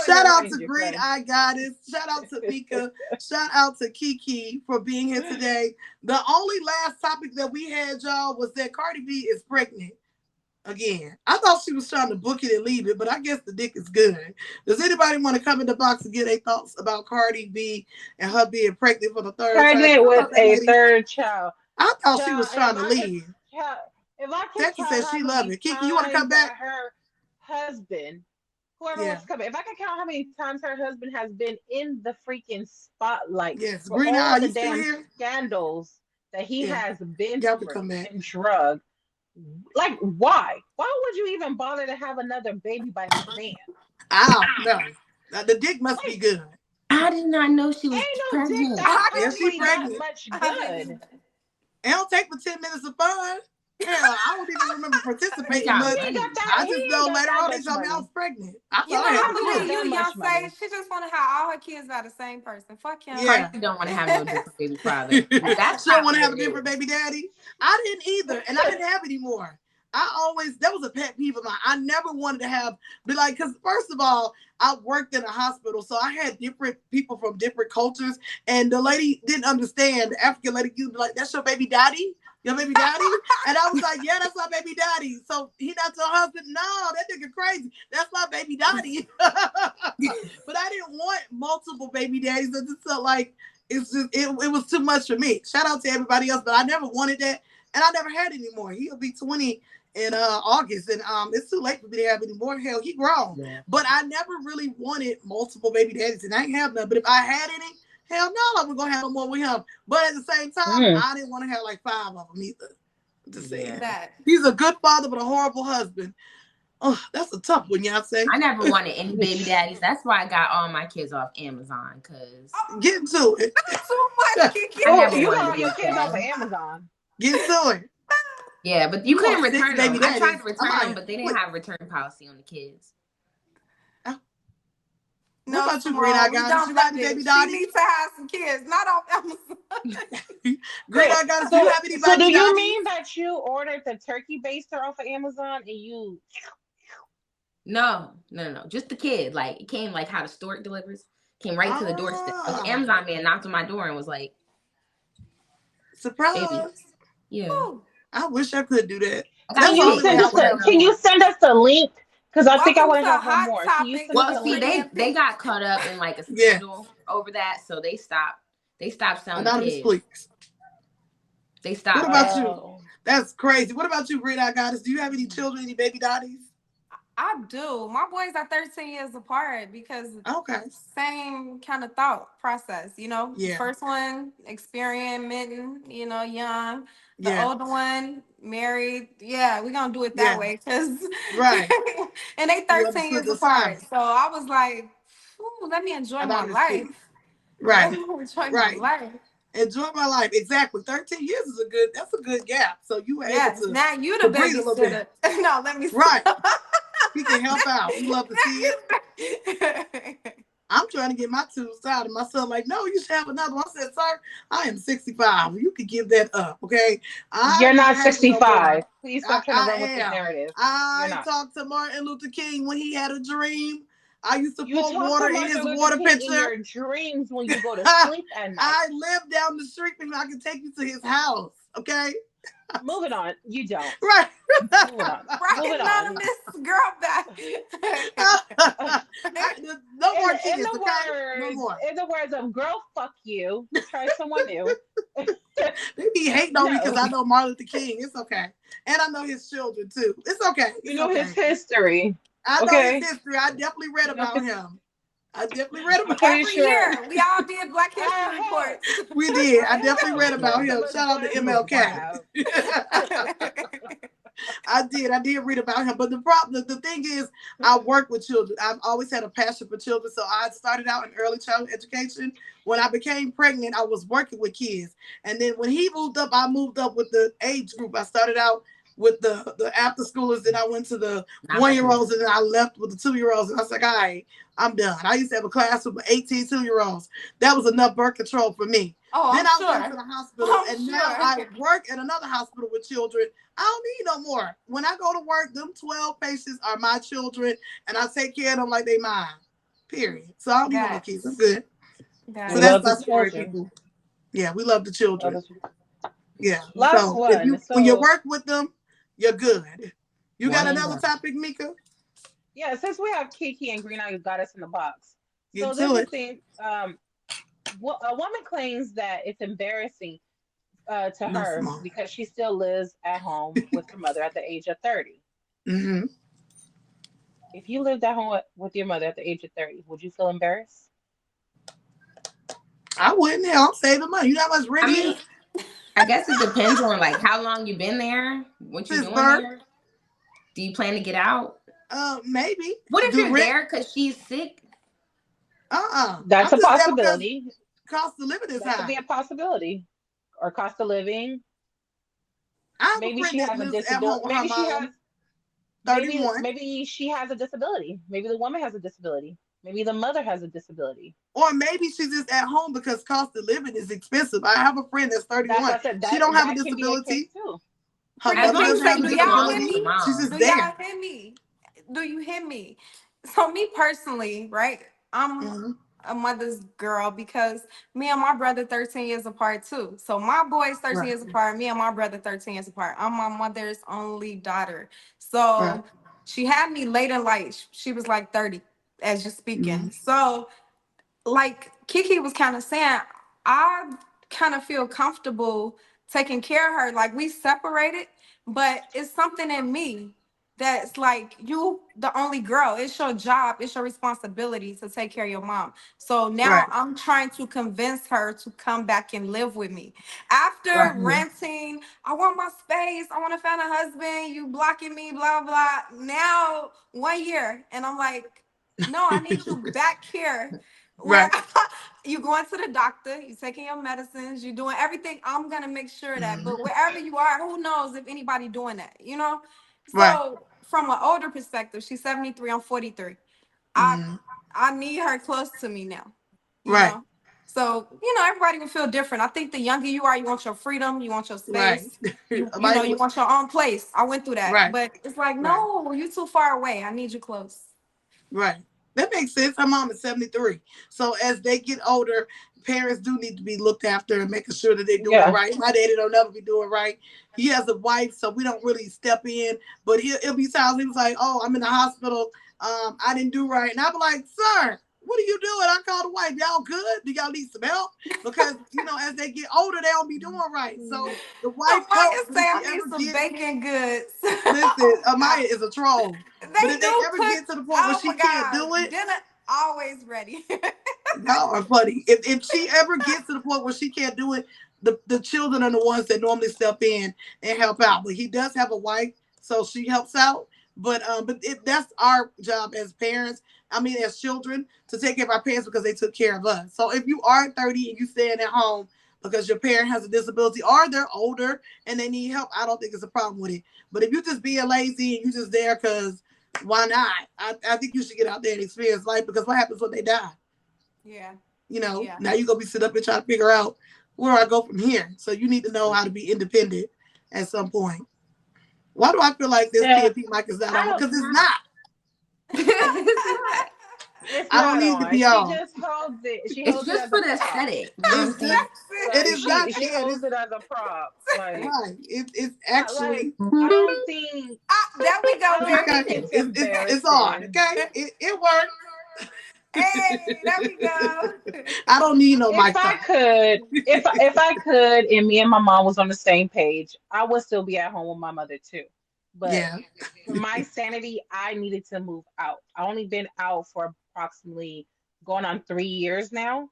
Shout out to Green Eye Goddess. Shout out to Mika. Shout out to Kiki for being here today. The only last topic that we had, y'all, was that Cardi B is pregnant again. I thought she was trying to book it and leave it, but I guess the dick is good. Does anybody want to come in the box and get their thoughts about Cardi B and her being pregnant for the third time? Pregnant with a third child. I thought she was trying to leave. If I can Becky said she loved it. Kiki, you want to come back? Her husband, whoever wants to come back. If I can count how many times her husband has been in the freaking spotlight for Green all Eye, the damn scandals that he has been through and drugged. Like, why? Why would you even bother to have another baby by his man? I don't know. The dick must be good. I did not know she was pregnant. She's pregnant. Much good. It don't take for 10 minutes of fun. Hell, I don't even remember participating much. I just know later on they told me I was pregnant. I thought I believe you, Beyonce. She just want to have all her kids by the same person. Fuck him. Yeah. You don't want to have no different baby father. She don't want to have a different baby daddy. I didn't either, and I didn't have anymore. That was a pet peeve of mine. I never wanted to because first of all, I worked in a hospital, so I had different people from different cultures, and the lady didn't understand. The African lady would be like, "That's your baby daddy? Your baby daddy?" And I was like, "Yeah, that's my baby daddy." So he not your husband? No, that nigga crazy. That's my baby daddy. But I didn't want multiple baby daddies. I just felt like it was too much for me. Shout out to everybody else, but I never wanted that, and I never had it anymore. He'll be 20 in August, and it's too late for me to have any more. Hell, he grown. Yeah. But I never really wanted multiple baby daddies, and I ain't have none. But if I had any, hell no, I was gonna have no more with him. But at the same time, I didn't want to have like 5 of them either. Just saying that he's a good father, but a horrible husband. Oh, that's a tough one, y'all say. I never wanted any baby daddies. That's why I got all my kids off Amazon. Cause get into it. So much. You got your kids off of Amazon. Get into it. Yeah, but you couldn't return them. I tried to return them, but they didn't have a return policy on the kids. No, what about you, Green Eye Goddess? You got any baby daddies? She needs to have some kids, not on Amazon. Green Eye Goddess, do you have any baby So do you daddies? mean that you ordered the turkey baster off of Amazon and you... No. Just the kid. Like, it came like how the stork delivers. Came right to the doorstep. Like, Amazon man knocked on my door and was like... Surprise. Baby. Yeah. Ooh. I wish I could do that. Can you send us the link? Because I think I want to have one more. Well, see, they got caught up in like a scandal over that, so they stopped selling kids. They stopped. What about you? That's crazy. What about you, Green Eye Goddess? Do you have any children, any baby daddies? I do. My boys are 13 years apart because same kind of thought process, you know. Yeah. First one, experimenting, you know, young. The older one, married. Yeah, we're gonna do it that way, cause and they 13 years apart. So I was like, let me enjoy my life. Enjoy my life. Enjoy my life. Exactly. 13 years is that's a good gap. So you were able to now you the babysitter. No, let me He can help out. We love to see it. I'm trying to get my tubes out. And my son like, no, you should have another one. I said, sir, I am 65. You can give that up, okay? You're I'm not not having no more. 65. Please stop trying to I run with this am. narrative. You're I not. talked to Martin Luther King when he had a dream. I used to You pour talk water to in his Martin Luther water King pitcher. in your dreams when you go to sleep at night. I live down the street from him. I can take you to his house, okay? Moving on. You don't. Right. Moving on. Right, Moving none on. of this girl back. No more kids, In the okay? words, No more. in the words of "girl, fuck you," try someone new. They be hating on me because I know Martin Luther King. It's okay. And I know his children too. It's okay. You know his history. I know his history. I definitely read about him. Every year. We all did Black History reports. We did. I definitely read about him. Shout out to MLK. I did read about him. But the thing is, I work with children. I've always had a passion for children. So I started out in early childhood education. When I became pregnant, I was working with kids. And then when he moved up, I moved up with the age group. I started out with the after schoolers, then I went to the 1-year-olds, and then I left with the 2-year-olds. And I was like, all right, I'm done. I used to have a class with 18 2-year-olds. That was enough birth control for me. Then I went to the hospital, and now I work at another hospital with children. I don't need no more. When I go to work, them 12 patients are my children, and I take care of them like they mine. Period. So I don't need no more kids. I'm good. So that's my story, people. Yeah, we love the children. Yeah. Last one. When you work with them, you're good. You got another topic, Mika? Yeah, since we have Kiki and Green Eye got us in the box. So this is the thing. A woman claims that it's embarrassing to her because she still lives at home with her mother at the age of 30. Mm-hmm. If you lived at home with your mother at the age of 30, would you feel embarrassed? I wouldn't. Hell, I'm saving money. You know how much rent is? I guess it depends on like how long you've been there, what you're doing there. Do you plan to get out? Maybe. What if you're there because she's sick? That's a possibility. Cost of living is high. That could be a possibility. Or cost of living. Maybe she has a disability. Maybe she has 31. Maybe she has a disability. Maybe the woman has a disability. Maybe the mother has a disability. Or maybe she's just at home because cost of living is expensive. I have a friend that's 31. She don't have a disability. Her mother doesn't have a disability. She's just there. Do you hear me? So me personally, right? I'm a mother's girl because me and my brother 13 years apart too. So my boys 13 years apart, me and my brother 13 years apart. I'm my mother's only daughter. So she had me late in life. She was like 30 as you're speaking. So like Kiki was kind of saying, I kind of feel comfortable taking care of her. Like we separated, but it's something in me that's like, you the only girl. It's your job. It's your responsibility to take care of your mom. So now I'm trying to convince her to come back and live with me. After renting, I want my space. I want to find a husband. You blocking me, blah, blah. Now 1 year. And I'm like, no, I need you back here. You going to the doctor, you taking your medicines, you're doing everything. I'm gonna make sure that, but wherever you are, who knows if anybody doing that, you know? So from an older perspective, she's 73, I'm 43. I need her close to me now. You know? So, everybody can feel different. I think the younger you are, you want your freedom, you want your space. You want your own place. I went through that. But it's like, no, you too far away. I need you close. Right. That makes sense. Her mom is 73. So as they get older, parents do need to be looked after and making sure that they're doing right. My daddy don't never be doing right. He has a wife, so we don't really step in. But it'll be times he was like, oh, I'm in the hospital. I didn't do right. And I'll be like, sir, what are you doing? I called the wife. Y'all good? Do y'all need some help? Because, as they get older, they don't be doing right. So the wife helps. Say I need some bacon goods. Listen, Amaya is a troll. But if they ever get to the point where she can't do it. Dinner always ready. Y'all are funny. If she ever gets to the point where she can't do it, the children are the ones that normally step in and help out. But he does have a wife, so she helps out. But that's our job as parents. As children, to take care of our parents because they took care of us. So if you are 30 and you staying at home because your parent has a disability or they're older and they need help, I don't think it's a problem with it. But if you just being lazy and you just there because why not? I think you should get out there and experience life because what happens when they die? Yeah. Now you're going to be sitting up and trying to figure out where I go from here. So you need to know how to be independent at some point. Why do I feel like this PNP mic is not on? Because it's not. I don't need to be on. She just holds it. It's just for the aesthetic. It is not. She holds it as a prop. Like, right. It's actually. I don't think. There we go, baby. It's on. Okay. It works. Hey, there we go. I don't need no mic. If I could, and me and my mom was on the same page, I would still be at home with my mother too. But for my sanity, I needed to move out. I only been out for approximately going on 3 years now.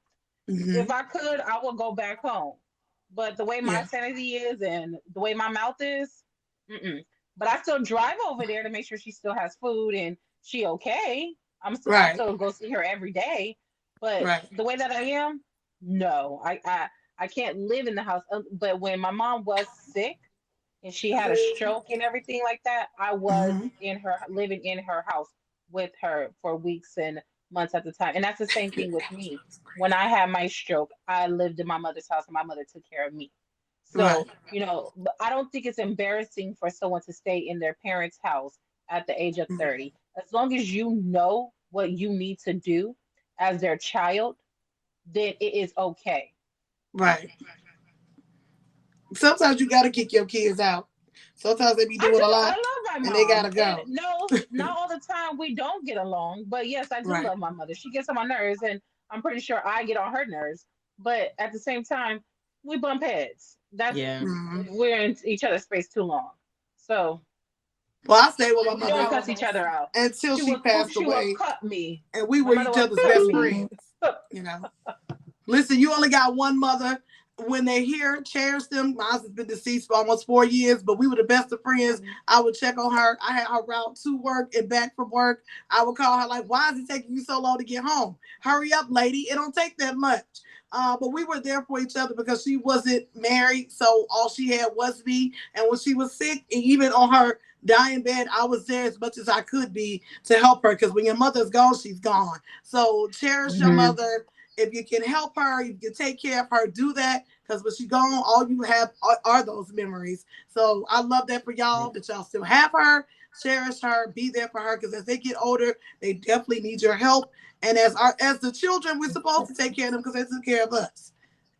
Mm-hmm. If I could, I would go back home. But the way my sanity is and the way my mouth is, but I still drive over there to make sure she still has food and she okay. I still go see her every day. But the way that I am, no, I can't live in the house. But when my mom was sick and she had a stroke and everything like that, I was living in her house with her for weeks and months at the time. And that's the same thing with me. When I had my stroke, I lived in my mother's house and my mother took care of me. So, I don't think it's embarrassing for someone to stay in their parents' house at the age of 30. As long as you know what you need to do as their child, then it is okay. Right. Sometimes you got to kick your kids out. Sometimes they be doing a lot and they got to go. No, not all the time we don't get along. But yes, I do love my mother. She gets on my nerves and I'm pretty sure I get on her nerves. But at the same time, we bump heads. We're in each other's space too long. So. Well, I stayed with my mother. We don't cuss each other out. Until she passed away. She cut me. And we were each other's best friends. Listen, you only got one mother. When they're here, cherish them. Mine has been deceased for almost 4 years, but we were the best of friends. I would check on her. I had her route to work and back from work. I would call her like, why is it taking you so long to get home? Hurry up, lady. It don't take that much. But we were there for each other because she wasn't married, so all she had was me. And when she was sick, and even on her dying bed, I was there as much as I could be to help her, because when your mother's gone, she's gone. So cherish your mother. If you can help her, you can take care of her, do that, because when she's gone, all you have are those memories. So I love that for y'all, that y'all still have her, cherish her, be there for her, because as they get older, they definitely need your help. And as the children, we're supposed to take care of them because they took care of us.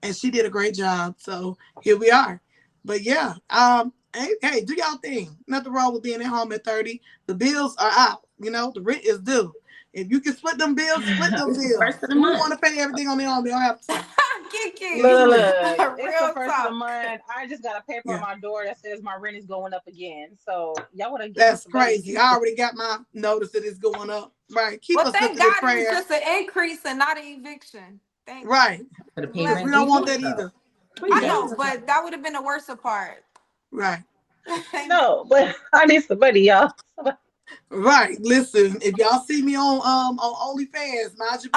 And she did a great job. So here we are. But yeah, hey, do y'all thing. Nothing wrong with being at home at 30. The bills are out. The rent is due. If you can split them bills, split them bills. First of the You month. want to pay everything on their own, they don't have to. Kiki. Look, it's the first of the month. I just got a paper on my door that says my rent is going up again. So y'all would have. That's crazy. I already got my notice that it's going up. Right. Keep us thank lifted God in prayer. it's just an increase and not an eviction. Right. We don't want that either. I know, but that would have been the worst part. Right. No, but I need some money, y'all. Right. Listen, if y'all see me on OnlyFans, mind your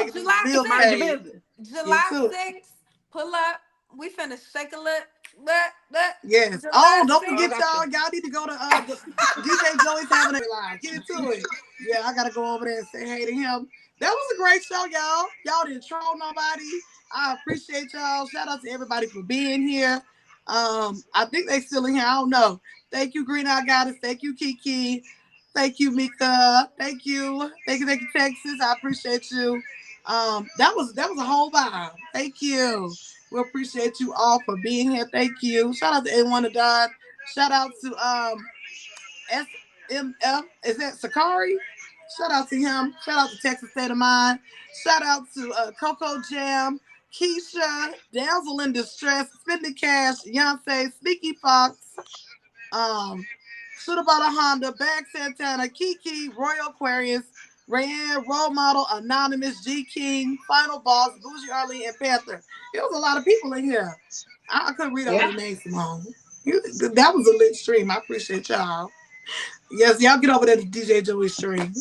business. No, July 6th, pull up. We finna shake a look. Yes. July don't forget y'all. Y'all need to go to DJ Joey's having a live. Get into it. Yeah, I gotta go over there and say hey to him. That was a great show, y'all. Y'all didn't troll nobody. I appreciate y'all. Shout out to everybody for being here. I think they still in here. I don't know. Thank you, Green Eye Goddess. Thank you, Kiki. Thank you, Mika. Thank you, Texas. I appreciate you. That was a whole vibe. Thank you. We appreciate you all for being here. Thank you. Shout out to everyone that died. Shout out to SMF. Is that Sakari? Shout out to him. Shout out to Texas State of Mind. Shout out to Coco Jam, Keisha, Damsel in Distress, Spending Cash, Beyonce, Sneaky Fox, Should About a Honda, Bag Santana, Kiki, Royal Aquarius, Rayanne, Role Model, Anonymous, G King, Final Boss, Bougie Arlene, and Panther. There was a lot of people in here. I couldn't read all the names from home. That was a lit stream. I appreciate y'all. Yes, y'all get over there to DJ Joey's stream.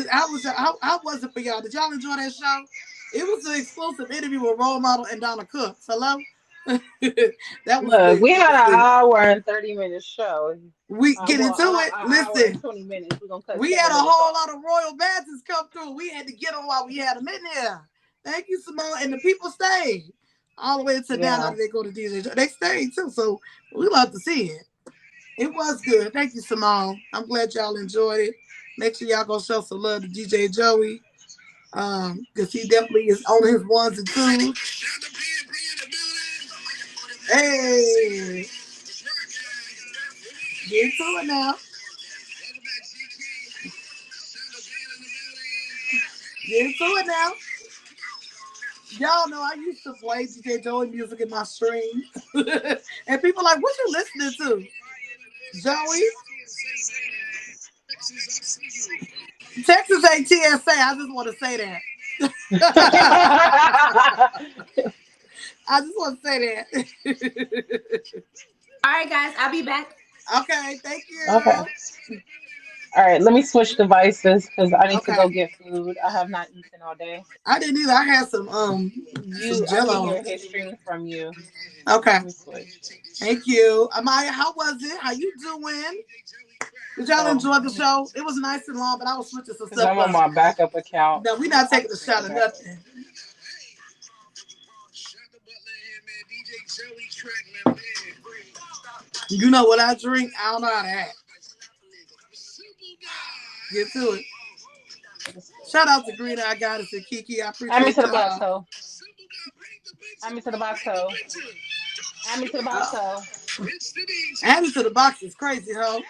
How was it for y'all? Did y'all enjoy that show? It was an exclusive interview with Role Model and Donna Cooks. Hello? That was Look, good. we had an hour and 30-minute show. We get into it. Listen, 20 minutes. We're gonna cut. We had a whole lot of royal badges come through. We had to get them while we had them in there. Thank you, Simone. And the people stayed all the way to down after they go to DJ. They stayed too, so we love to see it. It was good. Thank you, Simone. I'm glad y'all enjoyed it. Make sure y'all go show some love to DJ Joey. Because he definitely is on his ones and twos. Hey. Get to it now. Get into it now. Y'all know I used to play DJ Joey music in my stream. And people like, what you listening to? Joey? Texas ain't TSA. I just want to say that. I just want to say that. All right, guys. I'll be back. Okay. Thank you. Okay. All right, let me switch devices because I need to go get food. I have not eaten all day. I didn't either. I had some Jello. I can hear history from you. Okay. Thank you. Amaya, how was it? How you doing? Did y'all enjoy the show? It was nice and long, but I was switching some stuff. I'm on my backup account. No, we're not taking a shot of nothing. You know what I drink? I don't know how to act. Get to it. Shout out to Green Eye Goddess and Kiki. I appreciate it. Add me to the box, ho. Add me to the box, ho. Add me to the box, ho. Add me to the box is crazy, ho.